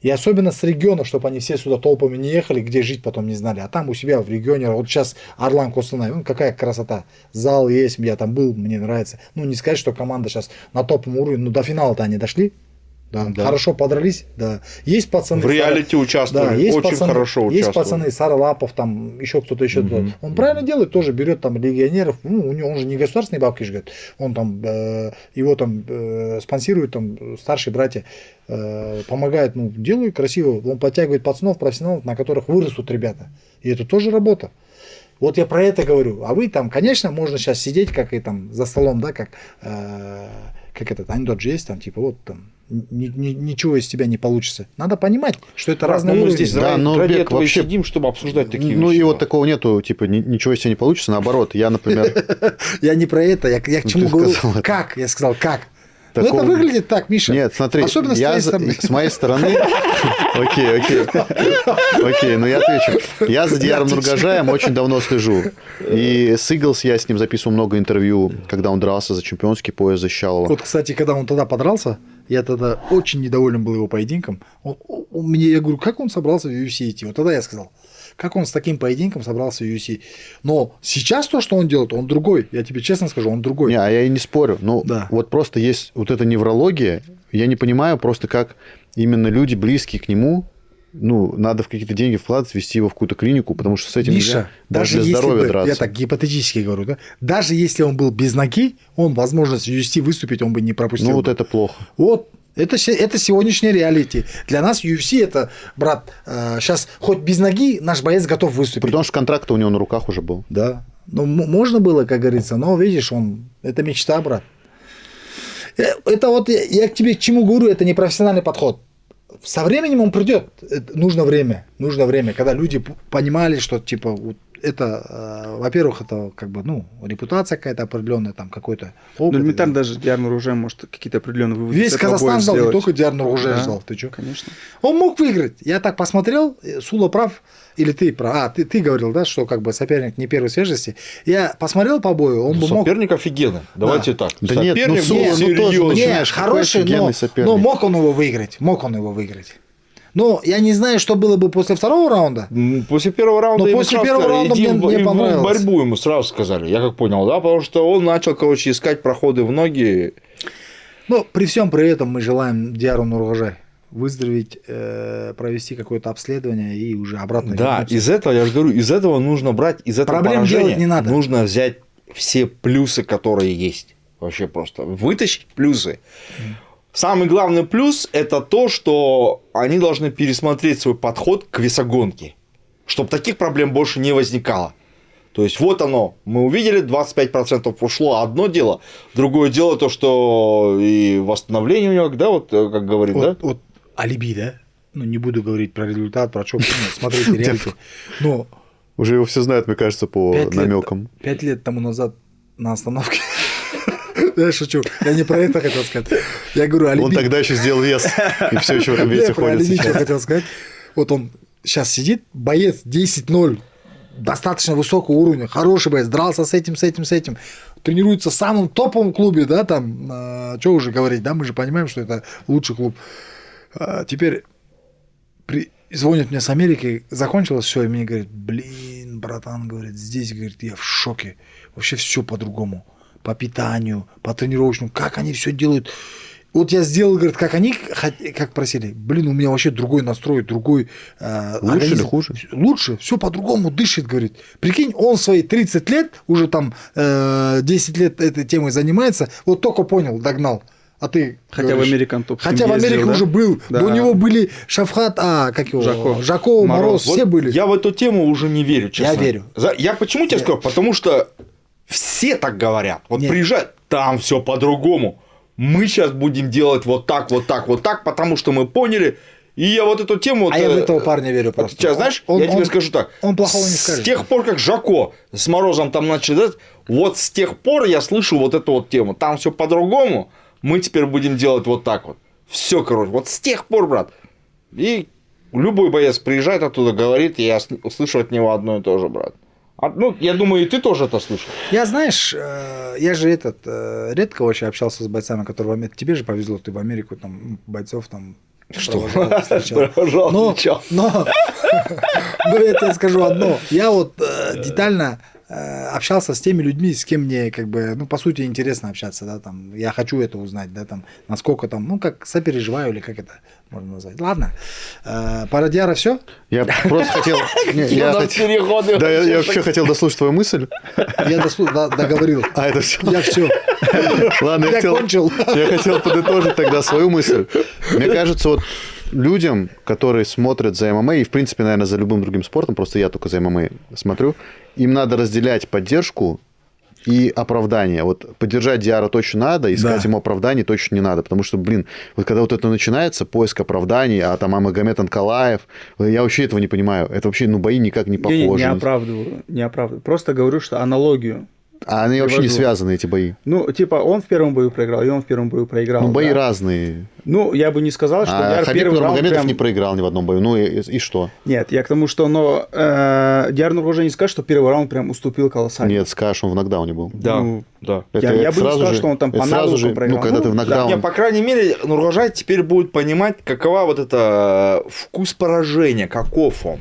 И особенно с регионов, чтобы они все сюда толпами не ехали, где жить потом не знали. А там у себя в регионе, вот сейчас Арлан Костанай, какая красота. Зал есть, я там был, мне нравится. Не сказать, что команда сейчас на топовом уровне, до финала-то они дошли. Да. Хорошо подрались, да. Есть пацаны. В реалити участвовали, да, есть очень пацаны, хорошо участвовали. Есть пацаны, Сара Лапов, там еще кто-то еще. Он правильно делает, тоже берет там легионеров. У него он же не государственные бабки ждет. Он там его там спонсирует, там старшие братья помогают, делают красиво. Он подтягивает пацанов, профессионалов, на которых вырастут ребята. И это тоже работа. Вот я про это говорю. А вы там, конечно, можно сейчас сидеть, как и там за столом, да, как этот анекдот же есть, там, типа, вот там. Ничего из тебя не получится. Надо понимать, что это разные уровни. Мы здесь ради этого вообще сидим, чтобы обсуждать такие вещи. И вот такого нету, типа, ничего из тебя не получится. Наоборот, я, например... Я не про это, я к чему говорю. Как? Я сказал, как? Это выглядит так, Миша. Нет, смотри, особенно с моей стороны... Окей, я отвечу. Я за Дияром Нургажаем очень давно слежу. И с Иглс я с ним записывал много интервью, когда он дрался за чемпионский пояс, защищал его. Вот, кстати, когда он тогда подрался, я тогда очень недоволен был его поединком. Я говорю, как он собрался в UFC идти? Вот тогда я сказал, как он с таким поединком собрался в UFC. Но сейчас то, что он делает, он другой. Я тебе честно скажу, он другой. Я и не спорю. Да. Вот просто есть вот эта неврология. Я не понимаю просто, как именно люди, близкие к нему, надо в какие-то деньги вкладывать, вести его в какую-то клинику, потому что с этим Миша, нельзя даже для здоровья драться. Я так гипотетически говорю, да? Даже если он был без ноги, он возможность в UFC выступить он бы не пропустил. Вот это плохо. Вот. Это сегодняшняя реалити. Для нас UFC это, брат, сейчас хоть без ноги наш боец готов выступить. Потому что контракт у него на руках уже был. Да. Можно было, как говорится, но видишь, это мечта, брат. Это вот я к тебе к чему говорю, это не профессиональный подход. Со временем он придет. Нужно время, когда люди понимали, что типа это, во-первых, это как бы, репутация какая-то определенная, там какой-то опыт. Элементарно даже Диар Нургажаем может какие-то определенные выводы. Весь Казахстан ждал, не только Диар Нургажаем ждал. Ты что? Конечно. Он мог выиграть. Я так посмотрел, Сула прав, или ты прав. Ты говорил, да, что как бы соперник не первой свежести. Я посмотрел по бою, он бы мог... Соперник офигенный. Давайте так. Да соперник нет, Сула, серьезный. Нет, хороший, но мог он его выиграть. Но я не знаю, что было бы после второго раунда. После первого раунда мне понравилось. В борьбу ему сразу сказали, я как понял, да, потому что он начал, искать проходы в ноги. Но при всем при этом мы желаем Диару Нургажай выздороветь, провести какое-то обследование и уже обратно вернуться. Из этого, я же говорю, из этого нужно брать, из этого проблем делать не надо. Нужно взять все плюсы, которые есть. Вообще просто вытащить плюсы. Самый главный плюс – это то, что они должны пересмотреть свой подход к весогонке, чтобы таких проблем больше не возникало. То есть, вот оно, мы увидели, 25% ушло, одно дело. Другое дело то, что и восстановление у него, да, вот как говорит, да? Вот алиби, да? Не буду говорить про результат, про что, смотрите реалити. Но уже его все знают, мне кажется, по намекам. 5 лет тому назад на остановке Я шучу. Я не про это хотел сказать. Я говорю, Он Алибин... тогда еще сделал вес, и все еще в этом Я весе про ходит Алибин что сейчас. хотел сказать. Вот он сейчас сидит, боец 10-0, достаточно высокого уровня, хороший боец, дрался с этим, тренируется в самом топовом клубе, да, там, что уже говорить, да, мы же понимаем, что это лучший клуб. Теперь звонит мне с Америки, закончилось все, и мне говорит, блин, братан, говорит, здесь, говорит, я в шоке, вообще все по-другому, по питанию, по тренировочному, как они все делают. Вот я сделал, говорит, как они, как просили. Блин, у меня вообще другой настрой, другой Лучше или хуже? Лучше, все по-другому дышит, говорит. Прикинь, он свои 30 лет, уже там 10 лет этой темой занимается, вот только понял, догнал. А ты Хотя говоришь, в Американ топ. хотя в Америке уже был. Да. До него были Шафхат, как его? Жако, Мороз, Вот все были. Я в эту тему уже не верю, честно. Я верю. Я почему тебе скажу? Потому что все так говорят. Вот Нет. приезжают, там все по-другому. Мы сейчас будем делать вот так, потому что мы поняли. И я вот эту тему... А я в этого парня верю просто. Сейчас, знаешь, я тебе скажу так. Он плохого не скажет. С тех пор, как Жако с Морозом там начали дать, вот с тех пор я слышу вот эту вот тему. Там все по-другому, мы теперь будем делать вот так вот. Все, короче, вот с тех пор, брат. И любой боец приезжает оттуда, говорит, и я слышу от него одно и то же, брат. Ну, я думаю, и ты тоже это слышал. Я, знаешь, я же редко очень общался с бойцами, которые в Америке. Тебе же повезло, ты в Америку, там, бойцов там... Провожал, встречал. Но я тебе скажу одно. Я вот детально общался с теми людьми, с кем мне, как бы, ну, по сути, интересно общаться, да, там, я хочу это узнать, да, там, насколько там, ну, как сопереживаю или как это можно назвать. Ладно, по Радиара все? Я просто хотел... Я вообще хотел дослушать твою мысль. Я договорил. А это все. Я все. Ладно, Я кончил. Я хотел подытожить тогда свою мысль. Мне кажется, вот людям, которые смотрят за ММА, и, в принципе, наверное, за любым другим спортом, просто я только за ММА смотрю, им надо разделять поддержку и оправдание. Вот поддержать Диара точно надо, искать ему оправданий точно не надо, потому что, блин, вот когда вот это начинается, поиск оправданий, а там Магомед Анкалаев, я вообще этого не понимаю. Это вообще, ну, бои никак не похожи. Не оправдываю. Просто говорю, что аналогию. А они вообще не связаны, эти бои. Ну, типа, он в первом бою проиграл, и он в первом бою проиграл. Ну, бои разные. Ну, я бы не сказал, что Диар Хабиб первый раунд Нурмагомедов прям... не проиграл ни в одном бою. Ну, и что? Нет, я к тому, что Диар Нурмагомедов не скажет, что первый раунд прям уступил колоссально. Нет, скажешь, он в нокдауне был. Да, Ну, да. Я бы не сказал, что он там по навыкам проиграл. Ну, когда ты в нокдаун... Не, по крайней мере, Нургожай теперь будет понимать, какова вот это вкус поражения, каков он.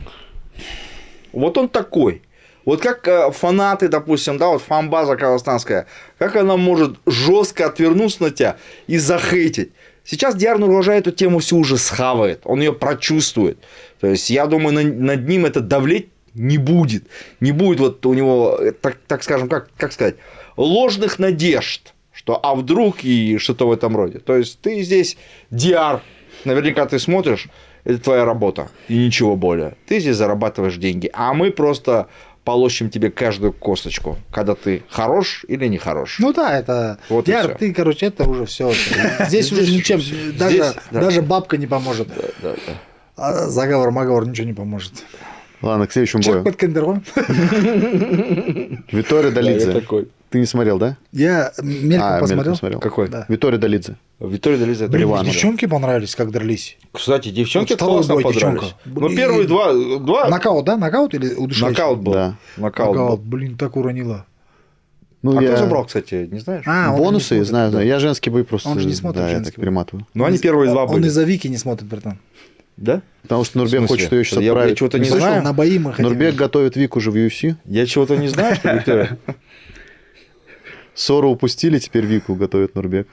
Вот он такой. Вот как фанаты, допустим, да, вот фан-база казахстанская, как она может жестко отвернуться на тебя и захейтить. Сейчас Диар Нургожай эту тему всю уже схавает, он ее прочувствует. То есть, я думаю, над ним это давлеть не будет. Не будет вот у него, так скажем, как сказать, ложных надежд, что а вдруг и что-то в этом роде. То есть, ты здесь Диар, наверняка ты смотришь, это твоя работа и ничего более. Ты здесь зарабатываешь деньги, а мы просто... полощем тебе каждую косточку, когда ты хорош или не хорош. Ну да, это... Вот Диар, ты, короче, это уже все. Здесь уже ничем, даже бабка не поможет. Да. А заговор, ничего не поможет. Ладно, к следующему Человек бою. под Кендером. Витория Я Долидзе. такой. Ты не смотрел, да? Я мельком посмотрел. смотрел. Какой? Да. Витория Долидзе. Витория Долидзе. это Блин, Ливанов. девчонки понравились, как дрались. Кстати, девчонки Вот второй классно бой, подрались. девчонка. Ну, Блин. первые два... Нокаут, да? Нокаут или удушающий? Нокаут был. Да. Нокаут Нокаут. был. Блин, так уронила. Ну, А я... кто забрал, кстати, не знаешь? Он же не Бонусы, смотрит. знаю. Я женские бои просто... Он же не смотрит Да, я женские так бои. перематываю. Ну, они первые два Он были. из-за Вики не смотрит, братан. Да? Потому что В Нурбек смысле? хочет ее сейчас Я отправить. чего-то не Слышал, знаю. на бои мы хотим. Нурбек готовит Вику уже в UFC. Я чего-то не знаю, что Виктория? Ссору упустили, теперь Вику готовит Нурбек.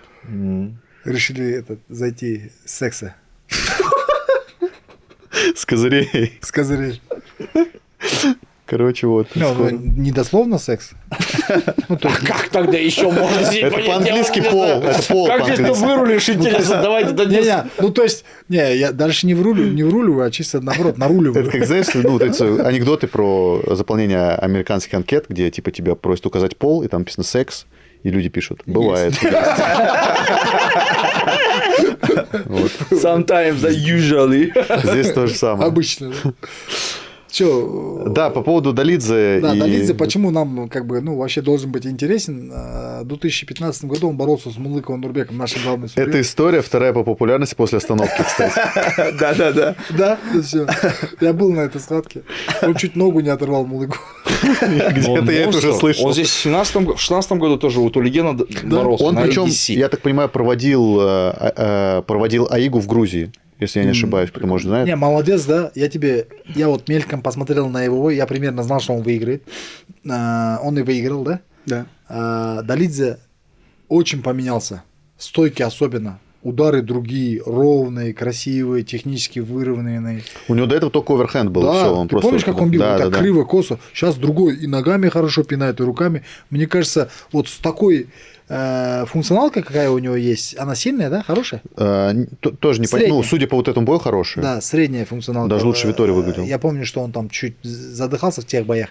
Решили зайти с секса. С козырей. С козырей. Короче, вот. Ну, не дословно секс. Ну, то есть, Как тогда еще можно себе Это по-английски пол. Это пол Как здесь ты по-английски. вырулишь, интересно, давайте не, ну то есть, я дальше не вруливаю, а чисто наоборот, Это наруливаю. как, знаешь, ну, вот эти анекдоты про заполнение американских анкет, где типа тебя просят указать пол, и там написано секс, и люди пишут. Бывает. Вот. Sometimes I usually. Здесь то же самое. Обычно. Че? Да, по поводу Долидзе. Да, Долидзе, почему нам как бы, ну, вообще должен быть интересен. В 2015 году он боролся с Мулыковым Нурбеком, нашим главным судьей. Эта история вторая по популярности после остановки, кстати. Да. Да, все. Я был на этой схватке. Он чуть ногу не оторвал Мулыку. Где-то я это уже слышал. Он здесь в 16 году тоже у Тулигена боролся. Он на причем, ADC. я так понимаю, проводил Аигу в Грузии, если я не ошибаюсь, кто может знает. Не, молодец, да. Я вот мельком посмотрел на его, я примерно знал, что он выиграет. Он и выиграл, да? Да. Долидзе очень поменялся. Стойки особенно. Удары другие, ровные, красивые, технически выровненные. У него до этого только оверхенд был. Да, всё, он ты просто помнишь, как он бил? Да, Вот так да. криво, косо. Сейчас другой и ногами хорошо пинает, и руками. Мне кажется, вот с такой функционалкой, какая у него есть, она сильная, да, хорошая? Тоже не понятно. Средняя. Ну, судя по вот этому бою, хороший. Да, средняя функционалка. Даже лучше Витории выглядел. Я помню, что он там чуть задыхался в тех боях,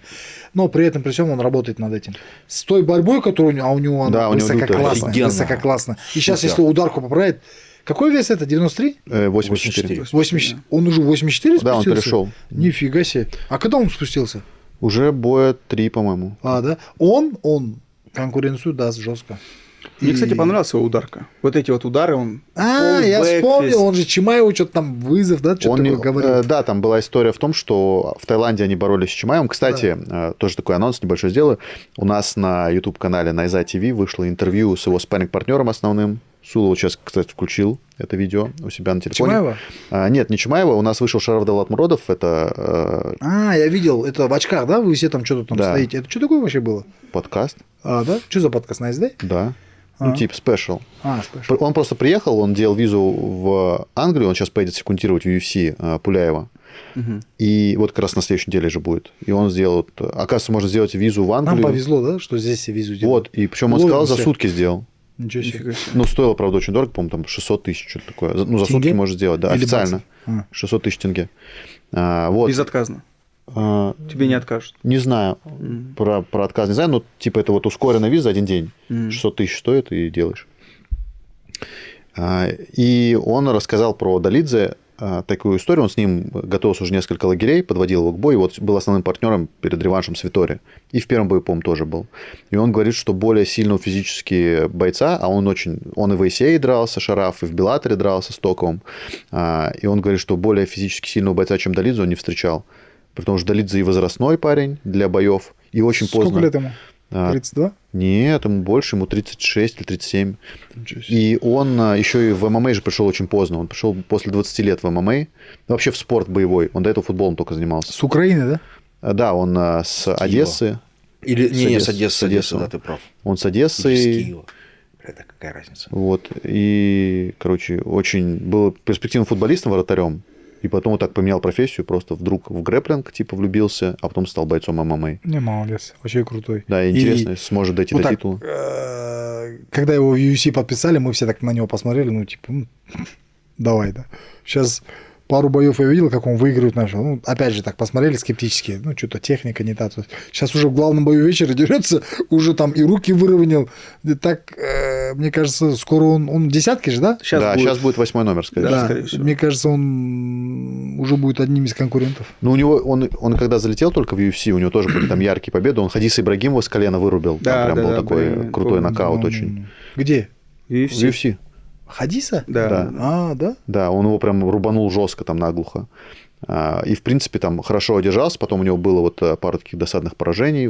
но при этом, при всем, он работает над этим. С той борьбой, которую у него, у него Да, она у него высококлассная. офигенно. Высококлассно. И сейчас, если ударку поправит, какой вес это? 93? 84. 80. Он уже 84 Да, он спустился? перешел. Нифига себе. А когда он спустился? Уже боя 3, по-моему. Да. Он конкуренцию даст жестко. Мне, кстати, понравилась его ударка. Вот эти вот удары, он... Я полбэк, вспомнил, весь. он же Чимаеву что-то там вызов, да, что-то Он такое говорил. да, там была история в том, что в Таиланде они боролись с Чимаевым. Кстати, тоже такой анонс небольшой сделаю. У нас на YouTube-канале Найза ТВ вышло интервью с его спарринг-партнером основным. Сулу сейчас, кстати, включил это видео у себя на телефоне. Чимаева? Нет, не Чимаева. У нас вышел Шараф Далатмуродов. Это Я видел, это в очках, да, вы все там что-то там Да. стоите. Это что такое вообще было? подкаст. Да? Что за подкаст, Nice Day? Да. Ну, типа спешл. Спасибо. Он просто приехал, он делал визу в Англию, он сейчас поедет секундировать в UFC Пуляева. И вот как раз на следующей неделе же будет. И он сделал... Оказывается, можно сделать визу в Англию. Нам повезло, да, что здесь все визу делают. Вот, и причем он сказал, за Ловимся. сутки сделал. Ничего себе. Нифига себе. Ну, стоило, правда, очень дорого, по-моему, там 600 тысяч, что-то такое. Ну, за Тенге? сутки можно сделать, да, Или официально. баксов? 600 тысяч тенге. Вот. Безотказно. А, Тебе не откажут. Не знаю, про отказ не знаю, но типа это вот ускоренная виза за один день. 600 тысяч стоит, и делаешь. И он рассказал про Долидзе такую историю. Он с ним готовился уже несколько лагерей, подводил его к бою. Вот был основным партнером перед реваншем с Витори. И в первом бою, по-моему, тоже был. И он говорит, что более сильного физически бойца, а он и в ACA дрался, Шараф, и в Беллаторе дрался с Токовым. И он говорит, что более физически сильного бойца, чем Долидзе, он не встречал. Потому что Долидзе и возрастной парень для боев, и очень Сколько поздно. лет ему? 32? Нет, ему больше, ему 36 или 37. И он еще и в ММА же пришел очень поздно. Он пришел после 20 лет в ММА. Вообще в спорт боевой. Он до этого футболом только занимался. С Украины, да? Да, он с Одессы. Или не, с Одессы, Одессы, да, ты прав. Он с Или Одессы. с Киева. Это какая разница? Вот. И, короче, очень был перспективным футболистом, вратарем. И потом вот так поменял профессию, просто вдруг в грэпплинг типа влюбился, а потом стал бойцом ММА. Не, молодец. Вообще крутой. Да, и интересно, сможет дойти вот до так, титула. Когда его в UFC подписали, мы все так на него посмотрели, ну, типа, давай, да. Сейчас пару боев я видел, как он выигрывает начал. Ну, опять же, так посмотрели скептически. Ну, что-то техника не та. Сейчас уже в главном бою вечера дерется, уже там и руки выровнял. И так, мне кажется, скоро он десятки же, да? Сейчас будет 8 номер, скорее всего. Да, скорее всего. мне кажется, он уже будет одним из конкурентов. Ну, у него, он когда залетел только в UFC, у него тоже были там яркие победы. Он Хадиса Ибрагимова с колена вырубил. Да, Там прям был да, такой блин, крутой помню. нокаут очень. Где? В UFC. Хадиса? Да. Да? Да, он его прям рубанул жестко там наглухо. И, в принципе, там хорошо одержался. Потом у него было вот пару таких досадных поражений.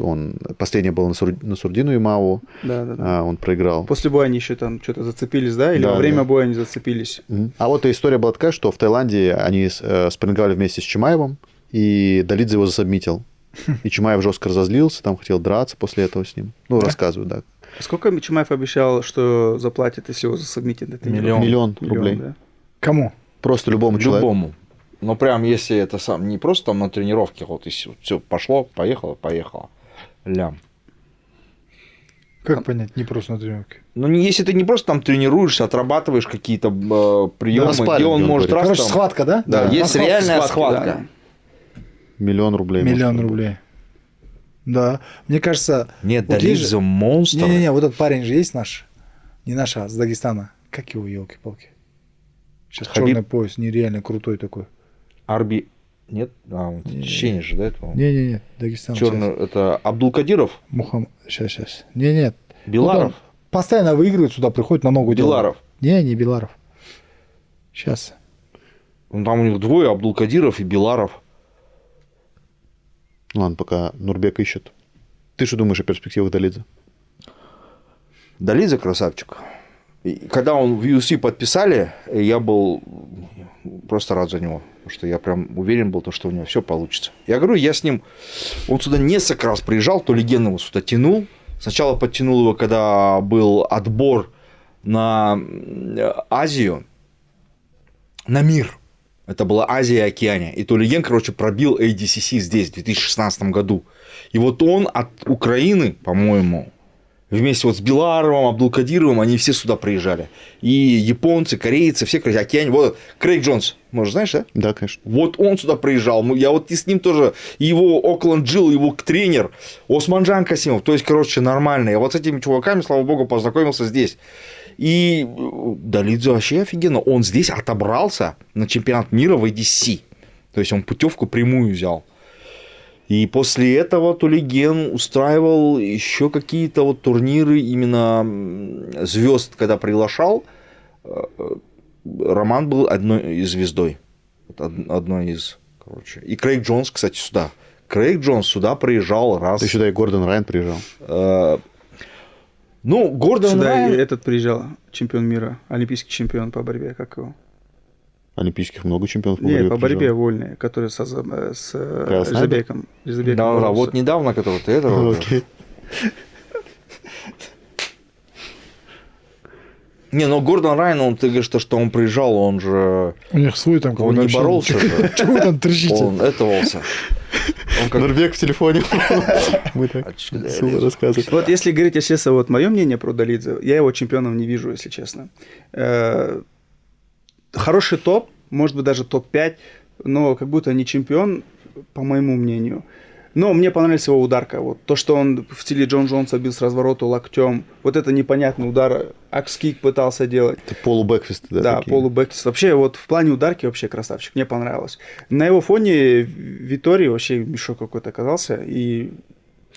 Последнее было на Сурдину Имаву. Да. Он проиграл. После боя они еще там что-то зацепились, да? Или Да, во время да. боя они зацепились? А вот история была такая, что в Таиланде они спарринговали вместе с Чимаевым, и Долидзе его засабмитил. И Чимаев жестко разозлился, там хотел драться после этого с ним. Ну, рассказывают, да. Сколько Чимаев обещал, что заплатит, если его засубмитит? Это Миллион рублей. да? Кому? Просто любому человеку. Любому. Но прям если это сам, не просто там на тренировке, вот если все пошло, поехало. Лям. Как понять? Не просто на тренировке. Ну, если ты не просто там тренируешься, отрабатываешь какие-то приемы, спарринге, где он он может говорит. раз Короче, там... схватка, да? Да, На есть схватке реальная схватки, схватка. Миллион рублей. Миллион может, рублей. Да. Мне кажется... Нет, вот есть же- Долидзе монстр. Не-не-не, вот этот парень же есть наш. Не наш, а с Дагестана. Как его, елки-палки? Сейчас Хабиб? черный пояс, нереально крутой такой. Арби... Нет? Чеченец же, да, это? Не-не-не, Дагестан. Черный, это Абдулкадиров? Сейчас. Не-нет. Биларов? Постоянно выигрывает, сюда приходит на ногу. Биларов? Не Биларов. Сейчас. Ну, там у них двое, Абдулкадиров и Биларов. Ладно, пока Нурбек ищет. Ты что думаешь о перспективах Долидзе? Долидзе красавчик. И когда он в UFC подписали, я был просто рад за него. Потому что я прям уверен был, что у него все получится. Я говорю, я с ним... Он сюда несколько раз приезжал, то легенда его сюда тянул. Сначала подтянул его, когда был отбор на Азию, на мир. Это была Азия и Океания. И Толиген, короче, пробил ADCC здесь, в 2016 году. И вот он от Украины, по-моему, вместе вот с Биларовым, Абдулкадировым, они все сюда приезжали. И японцы, корейцы, все, короче, Океане. Вот Крейг Джонс, может, знаешь, да? Да, конечно. Вот он сюда приезжал. Я вот и с ним тоже, его Окленд Джилл, его тренер, Османджан Касимов. То есть, короче, нормально. Я вот с этими чуваками, слава богу, познакомился здесь. И Долидзе вообще офигенно. Он здесь отобрался на чемпионат мира в ADCC. То есть, он путевку прямую взял. И после этого Толиген устраивал еще какие-то вот турниры именно звезд, когда приглашал. Роман был одной из звездой. Одной из, короче. И Крейг Джонс, кстати, сюда. Крейг Джонс сюда приезжал раз. Ты сюда и Гордон Райан приезжал. Ну, Гордон Сюда Райан... и этот приезжал, чемпион мира, олимпийский чемпион по борьбе, как его? Олимпийских много чемпионов по Нет, борьбе по борьбе приезжал. вольные, которые с Снайдер? Резабеком. Да, вот недавно, который ты это... Окей. Не, но Гордон Райан, он, ты говоришь, что он приезжал, он же... У них свой там Он не боролся же. Чего вы там трещите? Он этовался. Он как... Нурбек в телефоне. Мы так сильно рассказываем. Вот если говорить, если честно, вот мое мнение про Долидзе, я его чемпионом не вижу, если честно. Хороший топ, может быть, даже топ-5, но как будто не чемпион, по моему мнению. Но мне понравилась его ударка. Вот то, что он в стиле Джон Джонса бил с разворота локтем. Вот это непонятный удар. Акс-кик пытался делать. Это полубэкфисты, да? Да, такие? полубэкфист. Вообще, вот в плане ударки вообще красавчик. Мне понравилось. На его фоне Виторий вообще мешок какой-то оказался.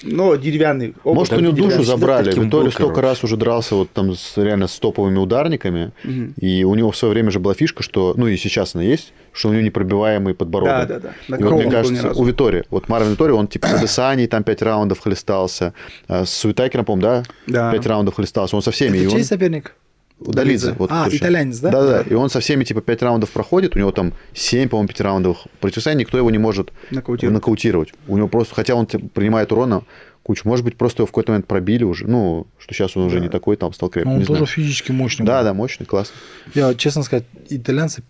Но деревянный. Может, у него душу деревянный. забрали. Таким Виторий был, столько короче. раз уже дрался вот там реально с топовыми ударниками. И у него в свое время же была фишка, что, ну и сейчас она есть, что у него непробиваемый подбородок. Да. И вот, мне кажется, у Витории, вот Марвин Виторий, он типа с Адесаней там 5 раундов хлестался, с Уитакером, по-моему, да? 5 раундов хлестался, он со всеми. Это и чей он... соперник? Долидзе. Вот, точно. итальянец, да? Да. И он со всеми типа 5 раундов проходит, у него там 7, по-моему, 5 раундов противостояния, никто его не может нокаутировать. У него просто, хотя он принимает урона кучу, может быть, просто его в какой-то момент пробили уже, ну, что сейчас он уже не такой, там, стал крепкий. Он тоже физически мощный. Да, мощный, классный. Я, честно сказать, итальянца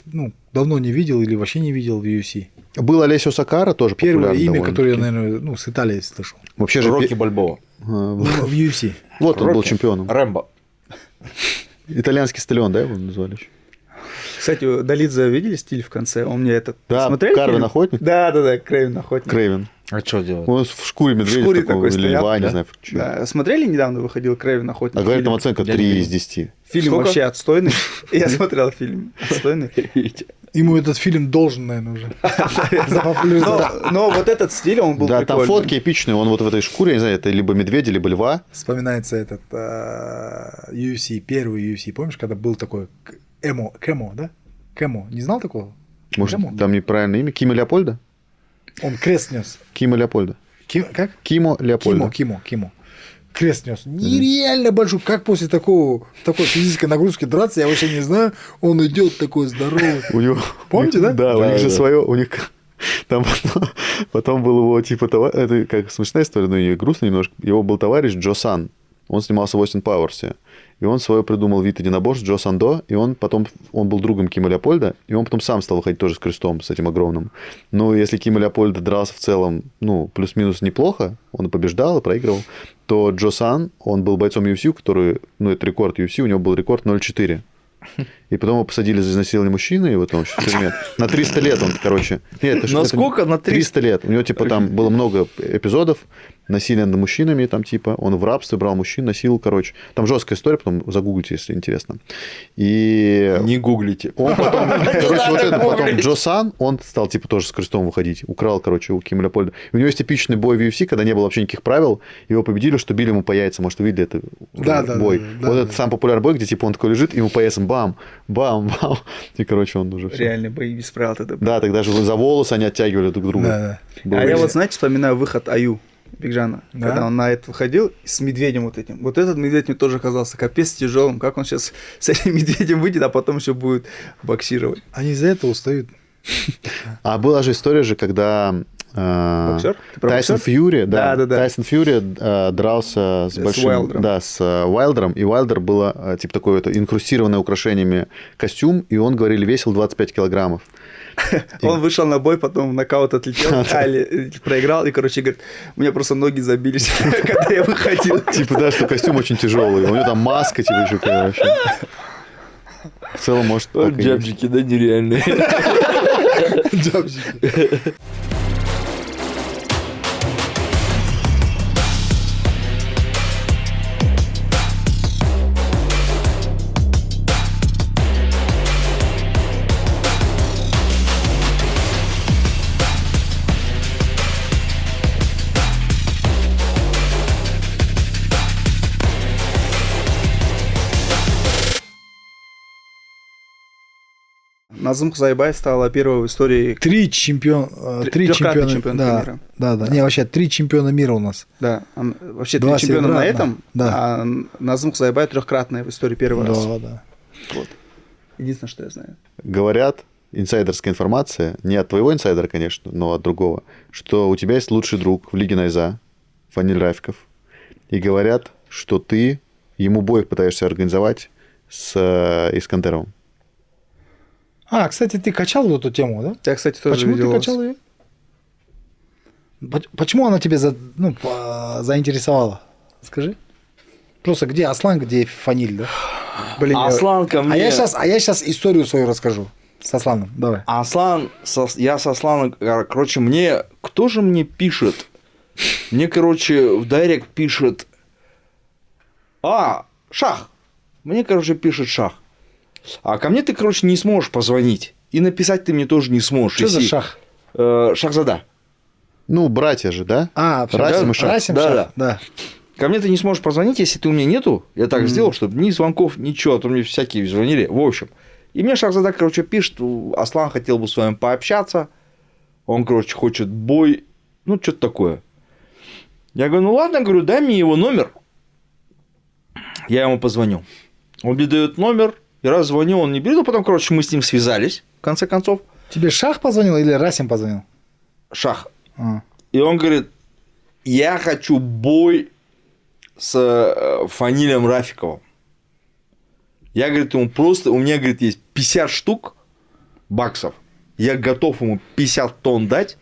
давно не видел или вообще не видел в UFC. Был Олесио Сакара, тоже Первое популярный имя, которое я, довольно-таки. наверное, с Италии слышал. Вообще же Рокки Бальбоа. В UFC. Вот он был Рокки. чемпионом. Рэмбо. Итальянский сталион, да, его назвали еще? Кстати, Долидзе видели стиль в конце? Он мне этот... Да, смотрели Карвин фильм? Охотник? Да, Крейвен Охотник. Крейвен. А что делать? Он в шкуре медведя шкуре такого, такой или стоял, льва, да? не знаю. Что. Да. Смотрели, недавно выходил Крейвен Охотник? А говорят, там фильм? оценка Я не 3 видел. из 10. Фильм Сколько? вообще отстойный. Я смотрел фильм. Отстойный. Ему этот фильм должен, наверное, уже. За популярность. Но вот этот стиль, он был Да, там прикольный. фотки эпичные, он вот в этой шкуре, я не знаю, это либо медведя, либо льва. Вспоминается этот UFC, первый UFC. Помнишь, когда был такой Кэмо, да? Кэмо. Не знал такого? Может, Кэмо? там неправильное имя? Кима Леопольда? Он крест нес. Кима Леопольда. Как? Кимо Леопольда. Кимо. Крест нес. Нереально большой. Как после такой физической нагрузки драться, я вообще не знаю. Он идет такой здоровый. У него... Помните, да? Да, у них же свое, у них... Там потом был его типа товарищ, это как смешная история, но и грустная немножко. Его был товарищ Джо Сан. Он снимался в Остин Пауэрсе. И он свое придумал вид единоборств Джо Сандо, и он был другом Кима Леопольда, и он потом сам стал выходить тоже с крестом, с этим огромным. Но если Кима Леопольда дрался в целом, плюс-минус неплохо, он и побеждал, и проигрывал, то Джо Сан, он был бойцом UFC, который, это рекорд UFC, у него был рекорд 0-4. И потом его посадили за изнасилование мужчины, и вот он еще тюрьме. На 300 лет он, короче. Нет, На сколько? На 300 лет. У него, типа, там было много эпизодов насилия над мужчинами, там, типа, он в рабстве брал мужчин, насиловал, короче. Там жесткая история, потом загуглите, если интересно. И... Не гуглите. Он потом, короче, вот это, потом Джо Сан, он стал, типа, тоже с крестом выходить. Украл, короче, у Кима Леопольда. И у него есть типичный бой в UFC, когда не было вообще никаких правил. Его победили, что били ему по яйцам. Может, вы видели это бой? Вот это самый популярный бой, где, типа, он такой лежит, ему по яйцам бам, бам, бам. И, короче, он уже все. Реальные бои без правил тогда. Да, тогда же за волосы они оттягивали друг друга. Да. Было А я весело. вот, знаете, вспоминаю выход Аю Бигжана, Да? когда он на это выходил с медведем вот этим. Вот этот медведь мне тоже оказался капец тяжелым. Как он сейчас с этим медведем выйдет, а потом еще будет боксировать. Они из-за этого устают. А была же история же, когда Боксер? Ты про Тайсон боксер? Фьюри, Да. Тайсон Фьюри дрался с большим, Уайлдером. да, с Уайлдером, и Уайлдер было типа такое это инкрустированное украшениями костюм, и он, говорили, весил 25 килограммов. Он вышел на бой, потом в нокаут отлетел, проиграл, и, короче, говорит, у меня просто ноги забились, когда я выходил. Типа, да, что костюм очень тяжелый, у него там маска, типа, еще какая вообще. В целом, может, так и есть. Джабжики, да, нереальные. Назым Хузайбай стала первой в истории... Три чемпиона мира. Да. Не, вообще 3 чемпиона мира у нас. Да, вообще 3 Два чемпиона на серебра, этом, да. а Назым Хузайбай 3-кратная в истории первый раз. Да. Вот. Единственное, что я знаю. Говорят, инсайдерская информация, не от твоего инсайдера, конечно, но от другого, что у тебя есть лучший друг в Лиге Найза, Фаниль Рафиков, и говорят, что ты ему бой пытаешься организовать с Искандеровым. А, кстати, ты качал эту тему, да? Я, кстати, тоже Почему видел ты вас. качал ее? Почему она тебя заинтересовала? Скажи. Просто где Аслан, где Фаниль, да? Блин, Аслан ко мне... А я сейчас историю свою расскажу с Асланом. Давай. Аслан, я с Асланом, короче, мне, кто же мне пишет? Мне, короче, в директ пишет, Шах. Мне, короче, пишет Шах. А ко мне ты, короче, не сможешь позвонить. И написать ты мне тоже не сможешь. Что за Шах? Шахзада. Ну, братья же, да? Расим и Шах. Расим Да, Шах, да. Ко мне ты не сможешь позвонить, если ты у меня нету. Я так сделал, чтобы ни звонков, ничего, а то мне всякие звонили. В общем. И мне Шахзада, короче, пишет, Аслан хотел бы с вами пообщаться. Он, короче, хочет бой. Ну, что-то такое. Я говорю, ну ладно, говорю, дай мне его номер. Я ему позвоню. Он мне дает номер. И раз звоню, он не берет. Ну, потом, короче, мы с ним связались, в конце концов. Тебе Шах позвонил или Расим позвонил? Шах. А. И он говорит, я хочу бой с Фанилем Рафиковым. Я, говорит, ему просто... У меня, говорит, есть 50 штук баксов. Я готов ему 50 тонн дать.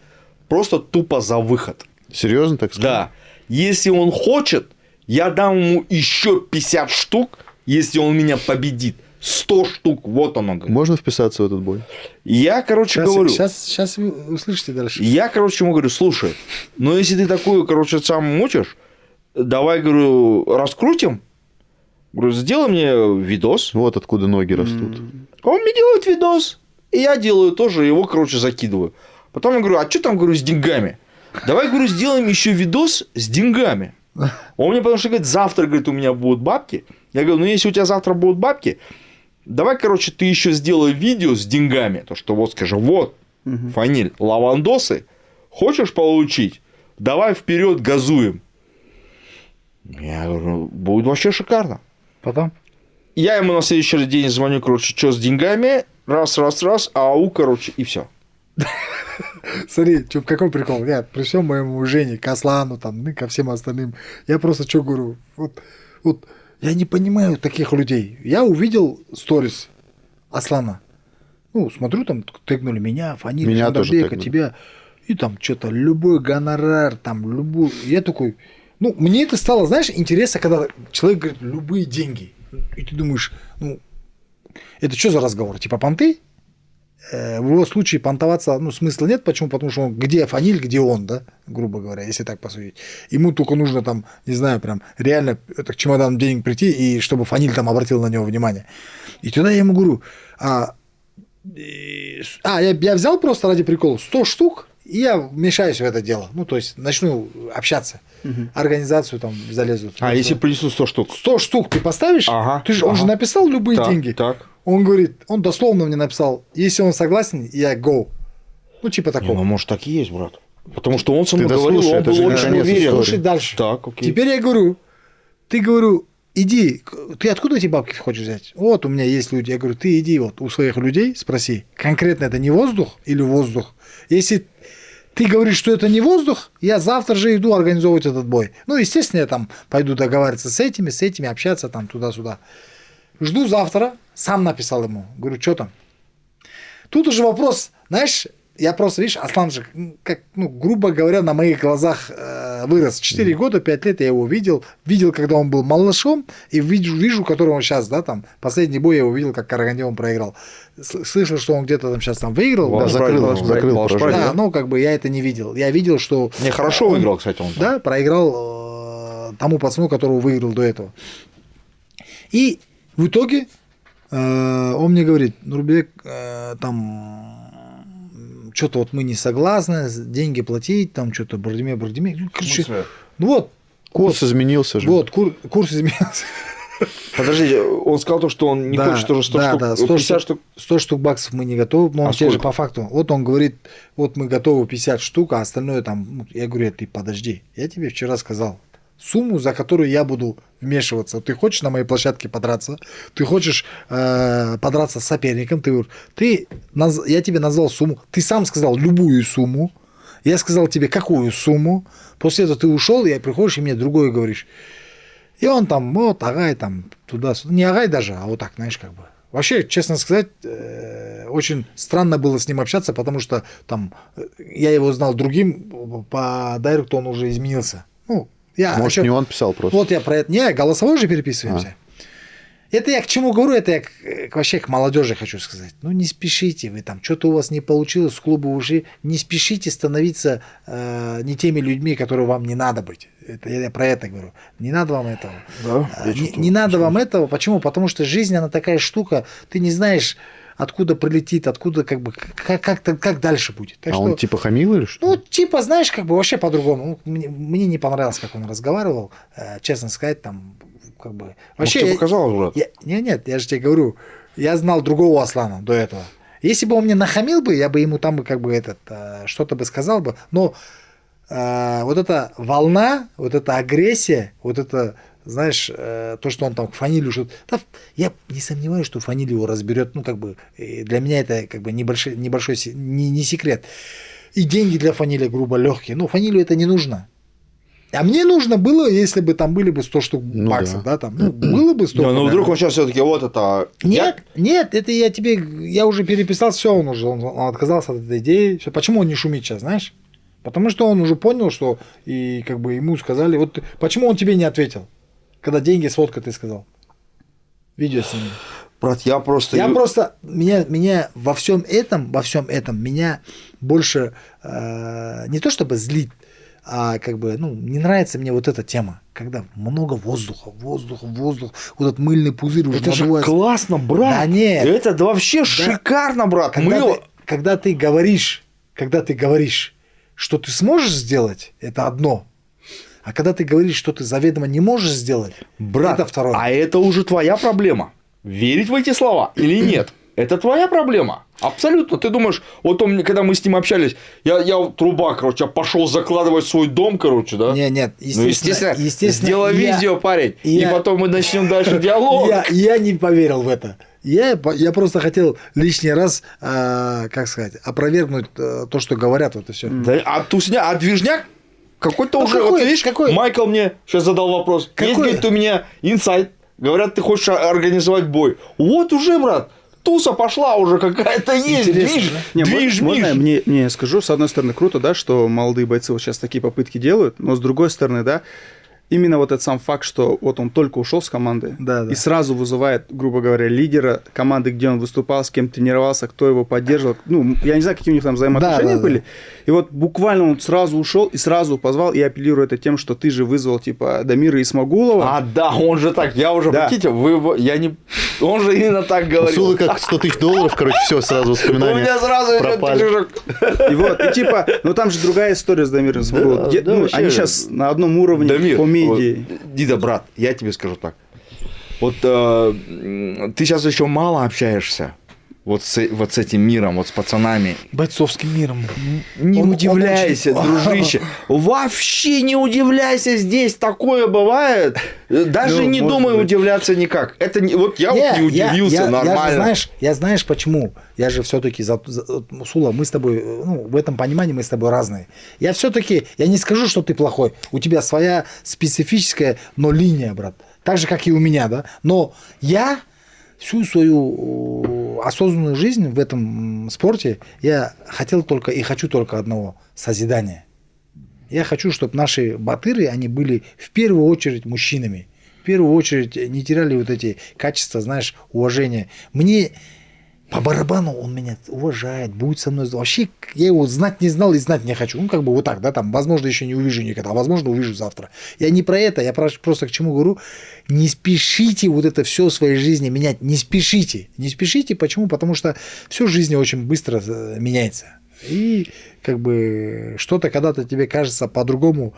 Просто тупо за выход. Серьезно так сказать? Да. Если он хочет, я дам ему еще 50 штук, если он меня победит. 100 штук, вот оно. Говорит. Можно вписаться в этот бой? Я, короче, говорю... Сейчас вы услышите дальше. Я, короче, ему говорю, слушай, ну если ты такую, короче, сам мучишь, давай, говорю, раскрутим. Говорю, сделай мне видос. Вот откуда ноги растут. Он мне делает видос, и я делаю тоже, его, короче, закидываю. Потом я говорю, а что там, говорю, с деньгами? Давай, говорю, сделаем еще видос с деньгами. Он мне потому что говорит, завтра, говорит, у меня будут бабки. Я говорю, ну если у тебя завтра будут бабки, давай, короче, ты еще сделай видео с деньгами. То, что вот, скажи, вот, Фаниль, лавандосы, хочешь получить? Давай вперед газуем. Я говорю, будет вообще шикарно. Потом? Я ему на следующий день звоню, короче, что с деньгами, раз, ау, короче, и все. Смотри, в каком прикол? Я при всем моем уважении к Аслану, там, ко всем остальным, я просто что говорю, вот я не понимаю таких людей. Я увидел сторис Аслана. Ну, смотрю, там тегнули меня, Фаниль, Меня тоже Шандабека, тегнули. тебя. И там что-то, любой гонорар, там, любой. Я такой, ну, мне это стало, знаешь, интересно, когда человек говорит, любые деньги. И ты думаешь, ну, Это что за разговор? Типа понты? В его случае понтоваться, ну, смысла нет. Почему? Потому что он, где Фаниль, где он, да, грубо говоря, если так посудить. Ему только нужно там, не знаю, прям реально это, к чемодану денег прийти, и чтобы Фаниль там обратил на него внимание. И тогда я ему говорю, я взял просто ради прикола 100 штук, и я вмешаюсь в это дело. Ну, то есть начну общаться. Организацию там залезу. Если принесу 100 штук? 100 штук ты поставишь? Ага. Он же написал любые деньги. Так. Он говорит, он дословно мне написал, если он согласен, я go. Ну, типа такого. Ну, может, так и есть, брат. Потому что он со мной дослушай, говорил, он это был же не очень конец уверен. истории. Слушай дальше. Так, окей. Теперь я говорю, иди, ты откуда эти бабки хочешь взять? Вот у меня есть люди. Я говорю, ты иди вот у своих людей спроси, конкретно это не воздух или воздух? Если ты говоришь, что это не воздух, я завтра же иду организовывать этот бой. Ну, естественно, я там пойду договариваться с этими, общаться там туда-сюда. Жду завтра, сам написал ему. Говорю, что там? Тут уже вопрос, знаешь, я просто, видишь, Аслан же, как, ну, грубо говоря, на моих глазах вырос. 4 года, 5 лет я его видел, когда он был малышом, и вижу, которого он сейчас, да, там, последний бой я его видел, как Караганде он проиграл. Слышал, что он где-то там сейчас там выиграл. Да, закрыл поражение. Да, ну, как бы я это не видел. Я видел, что... Не, хорошо выиграл, кстати, он. Да, проиграл тому пацану, которого выиграл до этого. И в итоге он мне говорит, Нурбек, там что-то вот мы не согласны, деньги платить, там что-то бардеме. Ну, короче, ну вот. Курс изменился же. Вот, курс изменился. Подожди, он сказал то, что он не хочет уже 100 штук. Да, 50 штук. 100 штук баксов мы не готовы, но он те же по факту. Вот он говорит, вот мы готовы 50 штук, а остальное там... Я говорю, ты подожди, я тебе вчера сказал сумму, за которую я буду вмешиваться. Ты хочешь на моей площадке подраться, ты хочешь подраться с соперником, я тебе назвал сумму, ты сам сказал любую сумму, я сказал тебе какую сумму, после этого ты ушел, и приходишь и мне другое говоришь. И он там, вот, агай, там, туда-сюда. Не агай даже, а вот так, знаешь, как бы. Вообще, честно сказать, очень странно было с ним общаться, потому что там я его знал другим, по дайректу он уже изменился. Ну, может, не он писал просто. Вот я про это. Не, голосовой же переписываемся. Это я к чему говорю, это я вообще к молодежи хочу сказать. Ну, не спешите вы там, что-то у вас не получилось, с клуба ушли, не спешите становиться не теми людьми, которые вам не надо быть. Это, я про это говорю. Не надо вам этого. Да, не надо вам этого. Почему? Потому что жизнь, она такая штука, ты не знаешь, откуда прилетит, откуда как бы, как дальше будет. Так а что, он типа хамил или что? ну, типа, знаешь, как бы вообще по-другому. Мне не понравилось, как он разговаривал, честно сказать, там, как бы... Вообще, тебе показалось, брат? Нет, я же тебе говорю, я знал другого Аслана до этого. Если бы он мне нахамил бы, я бы ему там как бы что-то бы сказал бы, но вот эта волна, вот эта агрессия, вот это, знаешь, то, что он там к Фанилю что-то... Да, я не сомневаюсь, что Фаниль его разберет, ну, как бы, для меня это как бы небольшой не секрет. И деньги для Фаниля грубо легкие, но Фанилю это не нужно. А мне нужно было, если бы там были бы 100 штук баксов, да, там, ну, было бы 100. Да, но вдруг он сейчас все-таки вот это... Нет, это я уже переписал, все, он отказался от этой идеи. Почему он не шумит сейчас, знаешь? Потому что он уже понял, что и как бы ему сказали, вот почему он тебе не ответил, когда деньги сводка ты сказал, видео с ними. Брат, я просто меня во всем этом меня больше не то чтобы злит, а как бы, ну, не нравится мне вот эта тема, когда много воздуха, вот этот мыльный пузырь уже это же надувается. классно, брат. Да нет. Это вообще шикарно, брат. Когда ты говоришь, что ты сможешь сделать, это одно. А когда ты говоришь, что ты заведомо не можешь сделать, брат, это второе. А это уже твоя проблема. Верить в эти слова или нет? Это твоя проблема. Абсолютно. Ты думаешь, вот он, когда мы с ним общались, я труба, короче, пошел закладывать свой дом, короче, да? Нет, естественно. Сделай видео, парень, и потом мы начнем дальше диалог. Я не поверил в это. Я просто хотел лишний раз, как сказать, опровергнуть то, что говорят, вот и все. Да, а движняк какой-то уже, вот видишь, Майкл мне сейчас задал вопрос. Есть, говорит, у меня инсайт, говорят, ты хочешь организовать бой. Вот уже, брат. Туса пошла уже какая-то есть, движ. Можно мне скажу, с одной стороны, круто, да, что молодые бойцы вот сейчас такие попытки делают, но с другой стороны, да, именно вот этот сам факт, что вот он только ушел с команды Да. и сразу вызывает, грубо говоря, лидера команды, где он выступал, с кем тренировался, кто его поддерживал. Ну, я не знаю, какие у них там взаимоотношения Да. были. И вот буквально он сразу ушел и сразу позвал, и апеллирую это тем, что ты же вызвал, типа, Дамира Исмагулова. А, да, он же так, я уже, Да. прикиньте, он же именно так говорил. Сулы как $100 000, короче, все, сразу У воспоминания меня сразу идет пропали. движок. И вот, и типа, ну там же другая история с Дамиром Исмагуловым. Да, Где- да, ну, вообще. они сейчас на одном уровне Дамир, по медиа. Дида, брат, я тебе скажу так. Вот ты сейчас еще мало общаешься вот с этим миром, вот с пацанами. Бойцовским миром. Не Он удивляйся, очень- дружище. Вообще не удивляйся, здесь такое бывает. Даже Ну, не может думай быть. удивляться никак. Это не, вот я вот не удивился, нормально. Я знаешь почему? Я же все-таки Сула, мы с тобой, ну, в этом понимании мы с тобой разные. Я все-таки, я не скажу, что ты плохой. У тебя своя специфическая, но линия, брат. Так же, как и у меня, да. Но я всю свою осознанную жизнь в этом спорте я хотел только и хочу только одного – созидания. Я хочу, чтобы наши батыры, они были в первую очередь мужчинами. В первую очередь не теряли вот эти качества, знаешь, уважения. Мне по барабану он меня уважает, будет со мной. Вообще, я его знать не знал и знать не хочу. Ну, как бы вот так, да, там, возможно, еще не увижу никогда, а возможно, увижу завтра. Я не про это, я просто к чему говорю. Не спешите вот это все в своей жизни менять. Не спешите. Не спешите. Почему? Потому что все в жизни очень быстро меняется. И как бы что-то когда-то тебе кажется по-другому.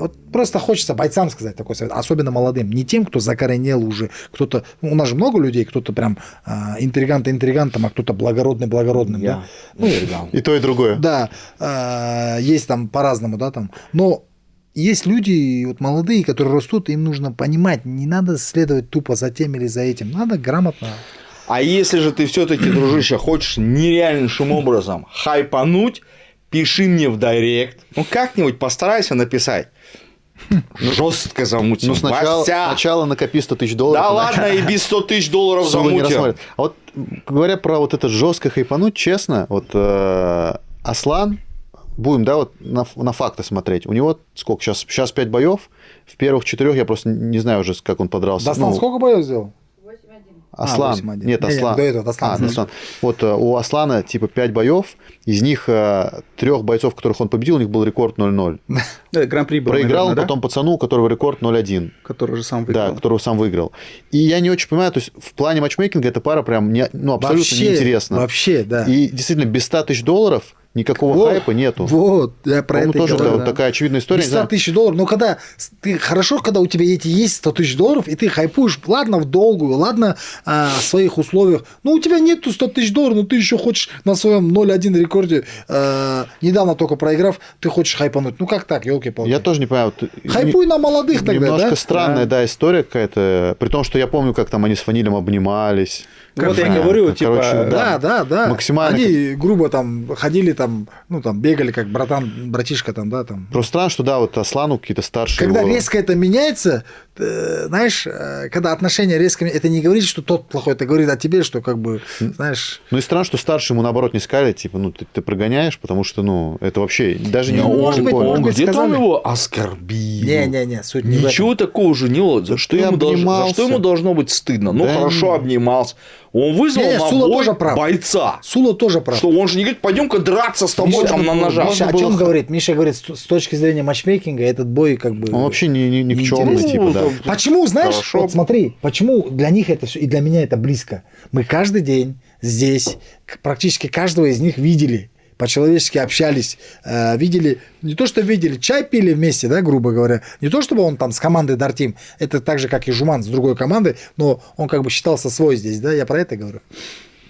Вот просто хочется бойцам сказать такой совет, особенно молодым, не тем, кто закоренел уже, кто-то, у нас же много людей, кто-то прям интригант интригантом, а кто-то благородный благородным, да? Ну, И то, и другое. да, есть там по-разному, да, там, но есть люди вот молодые, которые растут, им нужно понимать, не надо следовать тупо за тем или за этим, надо грамотно. А если же ты все-таки, дружище, хочешь нереальнейшим образом хайпануть, пиши мне в директ. Ну, как-нибудь постарайся написать. Жестко замутим. Ну, сначала накопи $100 000. Да ладно, и без $100 000 Сула не замутим. рассмотрит. А вот говоря про вот это жестко хайпануть, честно, вот Аслан, будем, да, вот на факты смотреть. У него сколько сейчас 5 боев. В первых 4 я просто не знаю уже, как он подрался. Дастан сколько боев сделал? Аслан. 8-1. Нет, Аслан. До этого Аслан. Аслан. Вот у Аслана типа 5 боев, из них 3 бойцов, которых он победил, у них был рекорд 0-0. Да, Гран-при был, Проиграл он наверное, потом пацану, у которого рекорд 0-1. который же сам выиграл. Да, которого сам выиграл. И я не очень понимаю, то есть в плане матчмейкинга эта пара прям абсолютно неинтересна. Вообще, да. И действительно, без $100 000 никакого хайпа нету. Вот, я про это и тоже говорю, вот такая очевидная история. Без не знаю. $100 000, но когда ты хорошо, когда у тебя эти есть $100 000, и ты хайпуешь, ладно, в долгую, ладно, в своих условиях, но у тебя нету $100 000, но ты еще хочешь на своем 0-1 рекорде, недавно только проиграв, ты хочешь хайпануть. Ну как так, елки-палки? Я тоже не понимаю. Хайпуй на молодых тогда, Немножко да? странная, да, история какая-то. При том, что я помню, как там они с Фанилем обнимались. Вот я Да, говорю, короче, типа, Да. Максимально. Они грубо там ходили там, ну там бегали как братишка там, да, там. Просто странно, что да, вот Аслану какие-то старшие. Когда его- резко это меняется, знаешь, когда отношения резко меняются, это не говорит, что тот плохой, это говорит о тебе, что как бы, знаешь... Ну и странно, что старшие ему наоборот не сказали, типа, ну ты прогоняешь, потому что, ну, это вообще даже не Ну, может быть, Он где-то сказали. его оскорбил. Не, суть не в этом. Ничего такого же не было. За что я ему обнимался. должно быть стыдно? Ну, Да хорошо, не. обнимался. Он вызвал Не, на Сула бой тоже прав. бойца. Сула тоже прав. Что он же не говорит, пойдем-ка драться с тобой там на ножах. Миша о чем говорит? Миша говорит, с точки зрения матчмейкинга, этот бой как бы... Он вообще ни к чему, неинтересен. типа, да. Почему, знаешь, Хорошо. вот смотри, почему для них это все, и для меня это близко. Мы каждый день здесь, практически каждого из них видели, по-человечески общались, видели, не то что видели, чай пили вместе, да, грубо говоря, не то чтобы он там с командой Дартим, это так же, как и Жуман с другой командой, но он как бы считался свой здесь, да, я про это говорю.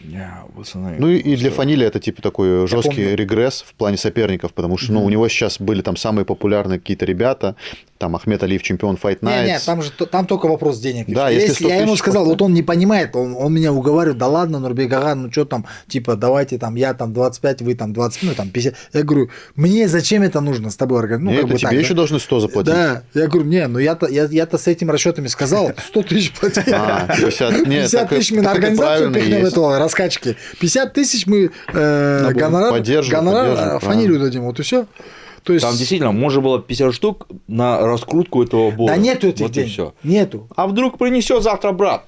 Ну и для Фанили это типа такой жесткий помню. регресс в плане соперников, потому что ну, у него сейчас были там самые популярные какие-то ребята, там Ахмед Алиев чемпион Fight Nights. Не, там только вопрос денег. Да, если 100 я ему 000 сказал, вот он не понимает, он меня уговаривает, да ладно, Нурбек Аган, ну что там, типа, давайте там, я там 25, вы там 20, ну там 50. Я говорю, мне зачем это нужно с тобой организовать? Ну, Нет, как бы тебе так, еще да? должны 100 заплатить. Да, я говорю, не, ну я-то с этими расчетами сказал, 100 000 плати. 50, нет, 50 000 мы на так и организацию правильно пихнем есть. этого раскачки. 50 000 мы гонорар Поддерживаем, Фанилию правильно. дадим, вот и все. То есть... Там действительно можно было 50 штук на раскрутку этого боя. Да нету этих вот и денег. все. Нету. А вдруг принесет завтра брат?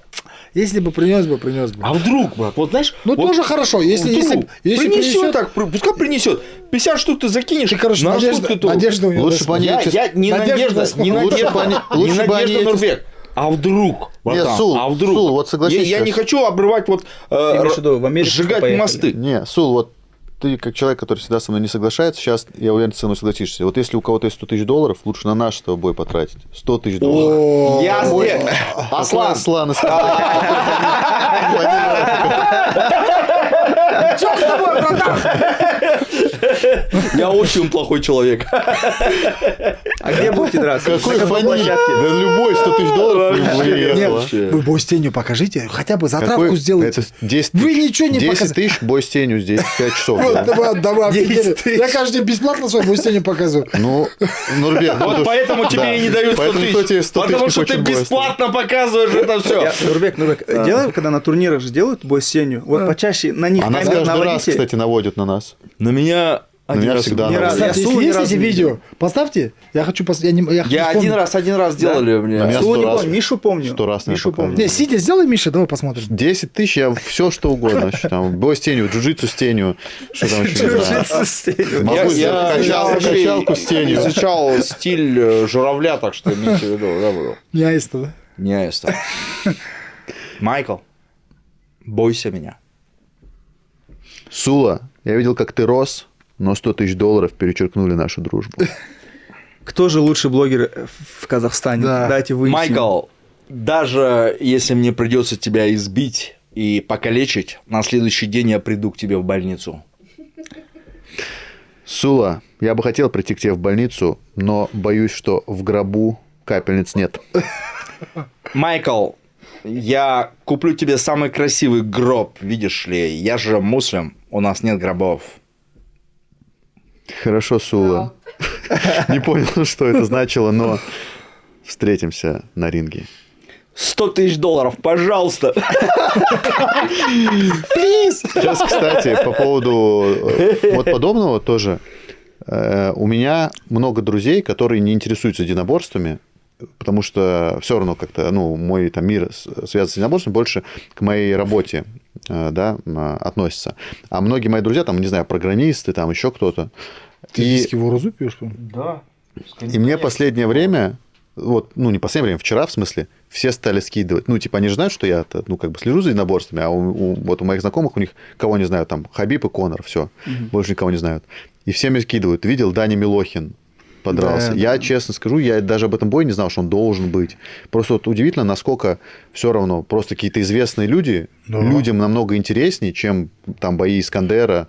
Если бы принес бы. А вдруг, брат? Вот знаешь, Ну, вот тоже хорошо. Если вдруг принесет, принесет, так, пускай принесет. 50 штук ты закинешь, ты, короче, на надежда, раскрутку эту- надежда у него Лучше бы они... Я не Надежда, не Лучше Надежда, бы они- не лучше бы они Надежда эти- Нурбек. А вдруг? братан, Сул, а вдруг? Сул, вот согласись Я не сейчас. хочу обрывать вот имеешь в виду, в Америку сжигать поехали? мосты. Не, Сул, вот ты как человек, который всегда со мной не соглашается, сейчас, я уверен, ты со мной согласишься. Вот если у кого-то есть 100 тысяч долларов, лучше на наш с тобой потратить. 100 тысяч долларов. Я здесь. Аслан. Аслан, Что с тобой, братан? Я очень плохой человек. А где будете драться? какой На какой фаниль? площадке? Да любой 100 тысяч долларов Нет, вообще. вы бой с тенью покажите, хотя бы затравку Какой? сделайте. Это 10 Вы тысяч. ничего не 10 показываете. тысяч, бой с тенью здесь 5 часов. Вот, да. давай, 10 офигели. тысяч. Я каждый день бесплатно свой бой с тенью показываю. Ну, Нурбек, Вот поэтому тебе и не дают 100 Поэтому кто тебе тысяч. 100 Потому тысяч что ты хочет бой бесплатно показываешь это все. Нурбек, делают, когда на турнирах же делают бой с тенью, вот почаще на них А нас камеру каждый раз, наводите. кстати, наводят на нас. На меня один раз всегда ни разу. Кстати, Я Сулу если ни есть разу эти не видел. видео, поставьте. Я хочу Я вспомнить. один раз делали мне. На меня Сулу 100 не раз. помню, Мишу помню. 100 раз, наверное, Мишу помню. показывали. Не, сидя, сделай, Миша, давай посмотрим. 10 тысяч, я все что угодно. вообще, там, бой с тенью, джиу-джитсу с тенью. Что там еще не знаю. Могу сделать качалку с тенью. изучал стиль журавля, так что имейте в виду, да, бро? Не аиста, да? Не аиста. Майкл, бойся меня. Сула, я видел, как ты рос, но 100 тысяч долларов перечеркнули нашу дружбу. Кто же лучший блогер в Казахстане? Да. Дайте выясним. Майкл, даже если мне придется тебя избить и покалечить, на следующий день я приду к тебе в больницу. Сула, я бы хотел прийти к тебе в больницу, но боюсь, что в гробу капельниц нет. Майкл, я куплю тебе самый красивый гроб, видишь ли, я же муслим, у нас нет гробов. Хорошо, Сула. Не понял, что это значило, но встретимся на ринге. 100 тысяч долларов, пожалуйста. Сейчас, кстати, по поводу вот подобного тоже. У меня много друзей, которые не интересуются единоборствами, потому что все равно как-то, ну, мой там мир связан с единоборством больше к моей работе, да, относится. А многие мои друзья, там, не знаю, программисты, там еще кто-то. Ты виски ворозу пьешь? Да. И мне последнее время, вот, ну, не последнее время, вчера, в смысле, все стали скидывать. Ну, типа, они же знают, что я, ну, как бы слежу за единоборствами, а вот у моих знакомых, у них, кого не знаю, там, Хабиб и Конор, все, больше никого не знают. И все мне скидывают. Видел, Даня Милохин подрался. Да, Я, честно скажу, я даже об этом бое не знал, что он должен быть. Просто вот удивительно, насколько все равно просто какие-то известные люди, Да. людям намного интереснее, чем там бои Искандерова,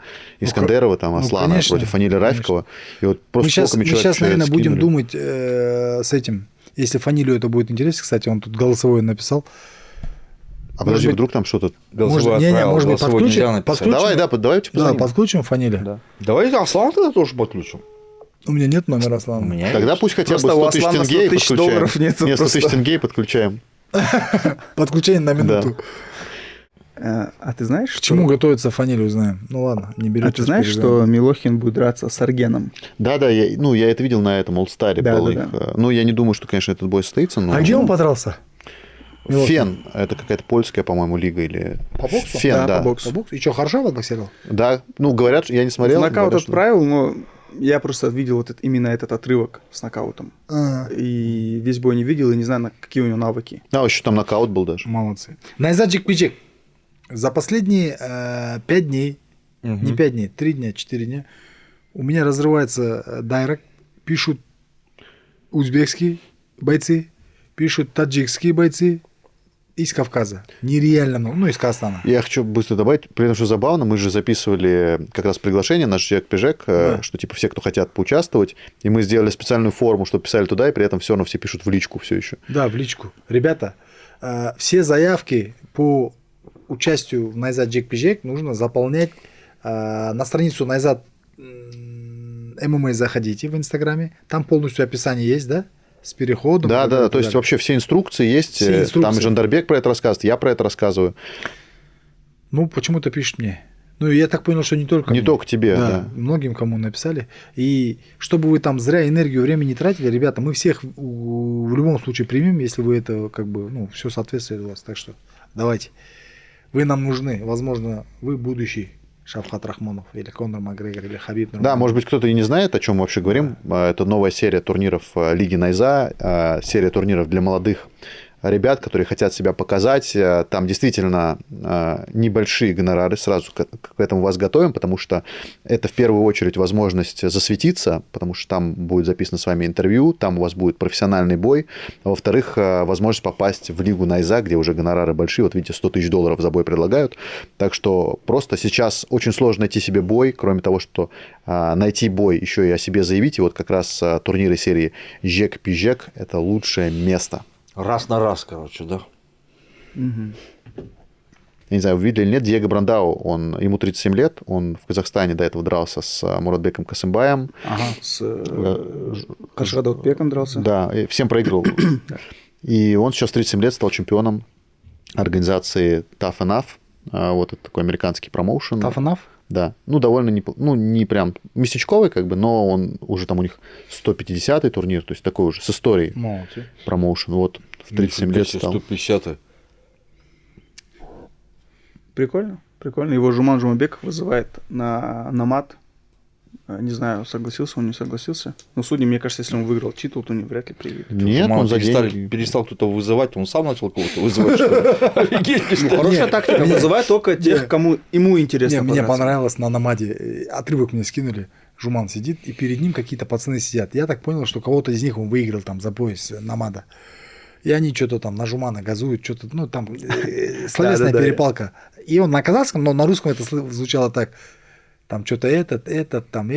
там, Аслана конечно, против Фаниля Рафикова. И вот просто Мы сейчас, сколько мне человек наверное, будем скинули. думать с этим. Если Фанилю это будет интересно, кстати, он тут голосовой написал. А подожди, быть, вдруг там что-то... Голосовой не, отправил, может быть, голосовой нельзя подключим? написать. Подключим? Давай, да, давайте Да, позвоним. подключим Фанилю. Да. Давай Аслана тогда тоже подключим. У меня нет номера У Аслана. меня Тогда есть. пусть хотя бы Просто у 100 тысяч Аслана тенге 100 тысяч подключаем. долларов нету Нет, 100 тысяч просто. тенге подключаем. Подключение на минуту. А ты знаешь, К чему готовится Фанилю, узнаем. Ну ладно, не берете. А ты знаешь, что Милохин будет драться с Аргеном? Да, я это видел на этом Олдстаре. Да, был да, их. Ну, я не думаю, что, конечно, этот бой состоится. Но... А где он подрался? Фен. Это какая-то польская, по-моему, лига или... По боксу? Фен, да. по боксу. По боксу? И что, хорошо отбоксировал? Да, ну, говорят, я не смотрел. Нокаут говорят, что- отправил, но я просто видел именно этот отрывок с нокаутом. А, И весь бой не видел, и не знаю, какие у него навыки. А, еще там нокаут был даже. молодцы. Найзат Джикпиджик. За последние 5 дней, не 5 дней, 3 дня, 4 дня, у меня разрывается дайрект, пишут узбекские бойцы, пишут таджикские бойцы из Кавказа. Нереально много, ну, из Казахстана. Я хочу быстро добавить, при этом, что забавно, мы же записывали как раз приглашение, наш Жек-Пижек, что типа все, кто хотят поучаствовать, и мы сделали специальную форму, чтобы писали туда, и при этом все равно все пишут в личку все еще. Да, в личку. Ребята, все заявки по участию в Найзат Джекпижек нужно заполнять на страницу Найзат ММА заходите в Инстаграме, там полностью описание есть, да? С переходом. Да, и так далее, то есть вообще все инструкции есть, Все инструкции. там и Жандарбек про это рассказывает, я про это рассказываю. Ну, почему-то пишет мне. Ну, я так понял, что не только Не мне. только тебе, да. Многим кому написали. И чтобы вы там зря энергию, время не тратили, ребята, мы всех в любом случае примем, если вы это как бы, ну, все соответствует у вас. Так что давайте. Вы нам нужны. Возможно, вы будущий Шавхат Рахмонов или Конор Макгрегор или Хабиб Нурмагомедов. Да, может быть, кто-то и не знает, о чем мы вообще говорим. Это новая серия турниров Лиги Найза, серия турниров для молодых ребят, которые хотят себя показать. Там действительно небольшие гонорары, сразу к этому вас готовим, потому что это в первую очередь возможность засветиться, потому что там будет записано с вами интервью, там у вас будет профессиональный бой, а во-вторых, возможность попасть в Лигу Найза, где уже гонорары большие, вот видите, $100 000 за бой предлагают, так что просто сейчас очень сложно найти себе бой, кроме того, что найти бой, еще и о себе заявить, и вот как раз турниры серии Жек-Пижек – это лучшее место. Раз на раз, короче, да. Я не знаю, вы видели или нет, Диего Брандау, ему 37 лет, он в Казахстане до этого дрался с Муратбеком Касымбаем. Ага, с Кашгадаутбеком дрался. Да, и всем проигрывал. И он сейчас 37 лет стал чемпионом организации Tough Enough. Вот это такой американский промоушен. Tough Enough? Да, ну довольно не прям местечковый, как бы, но он уже там у них 150-й турнир, то есть такой уже с историей промоушен. Вот в 37 лет стал. 150-й. Прикольно, прикольно. Его Жуман Жумабеков вызывает на мат. Не знаю, согласился он, не согласился. Но судьи, мне кажется, если он выиграл титул, то не вряд ли приедет. Нет, он за деньги. Перестал кто-то вызывать, он сам начал кого-то вызывать. Офигеть, Хорошая тактика, вызывать только тех, кому ему интересно. Мне понравилось на Намаде, отрывок мне скинули, Жуман сидит, и перед ним какие-то пацаны сидят. Я так понял, что кого-то из них он выиграл там за пояс Намада. И они что-то там на Жумана газуют, что-то, ну там словесная перепалка. И он на казахском, но на русском это звучало так. Там что-то этот, там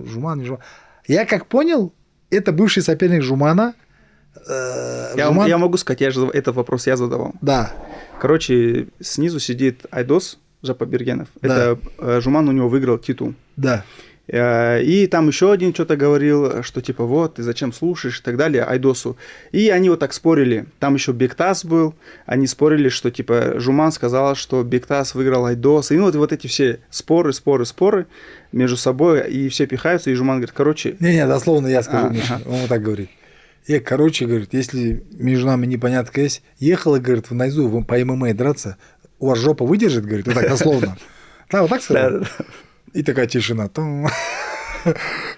Жуман, не Жуман. Я как понял, это бывший соперник Жумана. Я могу сказать, этот вопрос я задавал. Да. Короче, снизу сидит Айдос Жапабергенов. Да. Это Жуман у него выиграл титул. Да. И там еще один что-то говорил, что типа вот, ты зачем слушаешь и так далее, Айдосу. И они вот так спорили. Там еще Бектас был. Они спорили, что типа Жуман сказал, что Бектас выиграл Айдоса. И вот эти все споры между собой. И все пихаются. И Жуман говорит, короче... Не, дословно я скажу, Миша. Он вот так говорит. Короче, говорит, если между нами непонятка есть, ехала, говорит, в Найзу по ММА драться, у вас жопа выдержит, говорит, вот так дословно. Да, вот так сказал? И такая тишина. По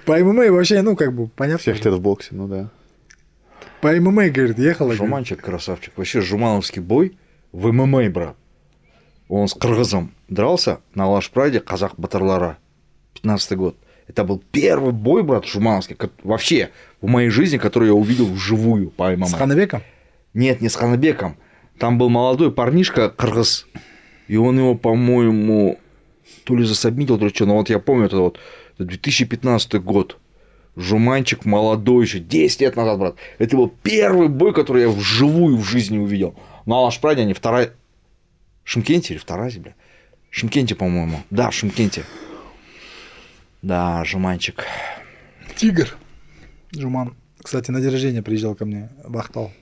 ММА вообще, ну, как бы, понятно. Всех лет в боксе, ну да. По ММА, говорит, ехала. Жуманчик красавчик. Вообще жумановский бой в ММА, брат. Он с кыргызом дрался на Лашпраде казах батырлара. 15-й год. Это был первый бой, брат, жумановский, вообще в моей жизни, который я увидел вживую по ММА. С Ханабеком? Нет, не с Ханабеком. Там был молодой парнишка, кыргыз. И он его, по-моему, то ли засабмитил, то ли что. Но вот я помню, это 2015 год. Жуманчик молодой еще, 10 лет назад, брат. Это был первый бой, который я вживую в жизни увидел. На Алашпраде они вторая... Шымкенте или вторая земля? Шымкенте, по-моему. Да, в Шымкенте. Да, Жуманчик. Тигр. Жуман. Кстати, на день рождения приезжал ко мне в Ахтал.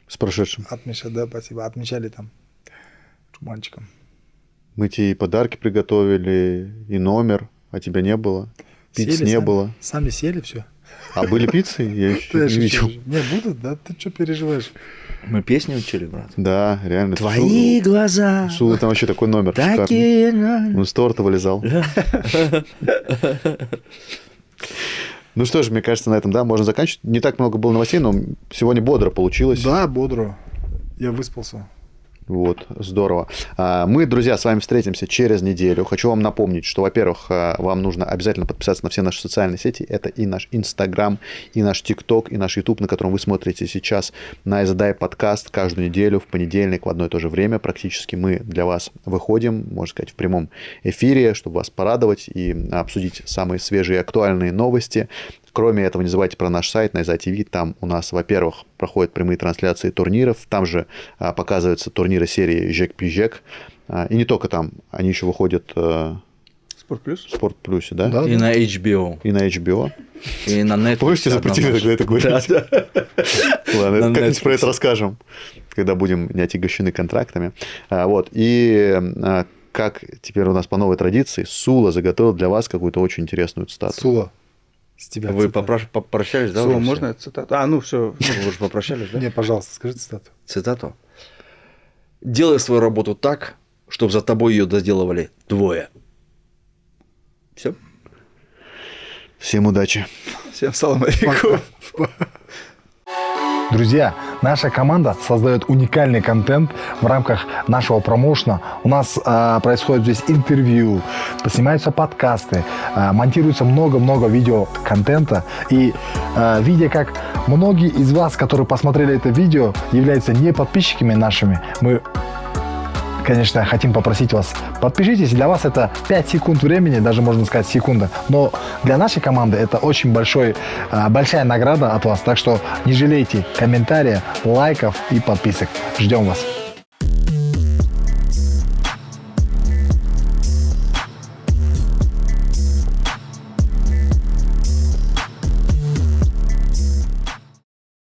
С прошедшим. Да, спасибо. Отмечали там Жуманчиком. Мы тебе и подарки приготовили, и номер, а тебя не было. Пиц сели не сами, было. Сами сели, все. А были пиццы? Я еще не видел. Не будут, да? Ты что переживаешь? Мы песни учили, брат. Да, реально. Твои глаза. Сулы там вообще такой номер. Такие. Он с торта вылезал. Ну что ж, мне кажется, на этом, да, можно заканчивать. Не так много было новостей, но сегодня бодро получилось. Да, бодро. Я выспался. Вот, здорово. Мы, друзья, с вами встретимся через неделю. Хочу вам напомнить, что, во-первых, вам нужно обязательно подписаться на все наши социальные сети. Это и наш Инстаграм, и наш ТикТок, и наш Ютуб, на котором вы смотрите сейчас на Задай подкаст каждую неделю в понедельник в одно и то же время. Практически мы для вас выходим, можно сказать, в прямом эфире, чтобы вас порадовать и обсудить самые свежие и актуальные новости. Кроме этого, не забывайте про наш сайт Найза ТВ. Там у нас, во-первых, проходят прямые трансляции турниров. Там же показываются турниры серии Жек-Пижек. И не только там. Они еще выходят Спорт Плюс? в Спорт Плюсе, да? Да. И на HBO. И на HBO. И на Netflix. Помните, запретили тогда это говорить? Да. Ладно, как-нибудь про это расскажем, когда будем не отягощены контрактами. Вот. И как теперь у нас по новой традиции Сула заготовил для вас какую-то очень интересную цитату. Сула, с тебя Вы цитата. попрощались, да? Слово, уже все? можно это цитату? Ну, все. Вы уже попрощались, да? Не, пожалуйста, скажи цитату. Цитату. Делай свою работу так, чтобы за тобой ее доделывали двое. Все. Всем удачи. Всем салам алейкум. Друзья, наша команда создает уникальный контент в рамках нашего промоушена. У нас происходит здесь интервью, снимаются подкасты, монтируется много-много видеоконтента. И видя, как многие из вас, которые посмотрели это видео, являются не подписчиками нашими, мы, конечно, хотим попросить вас, подпишитесь. Для вас это 5 секунд времени, даже можно сказать секунда. Но для нашей команды это очень большая награда от вас. Так что не жалейте комментариев, лайков и подписок. Ждем вас.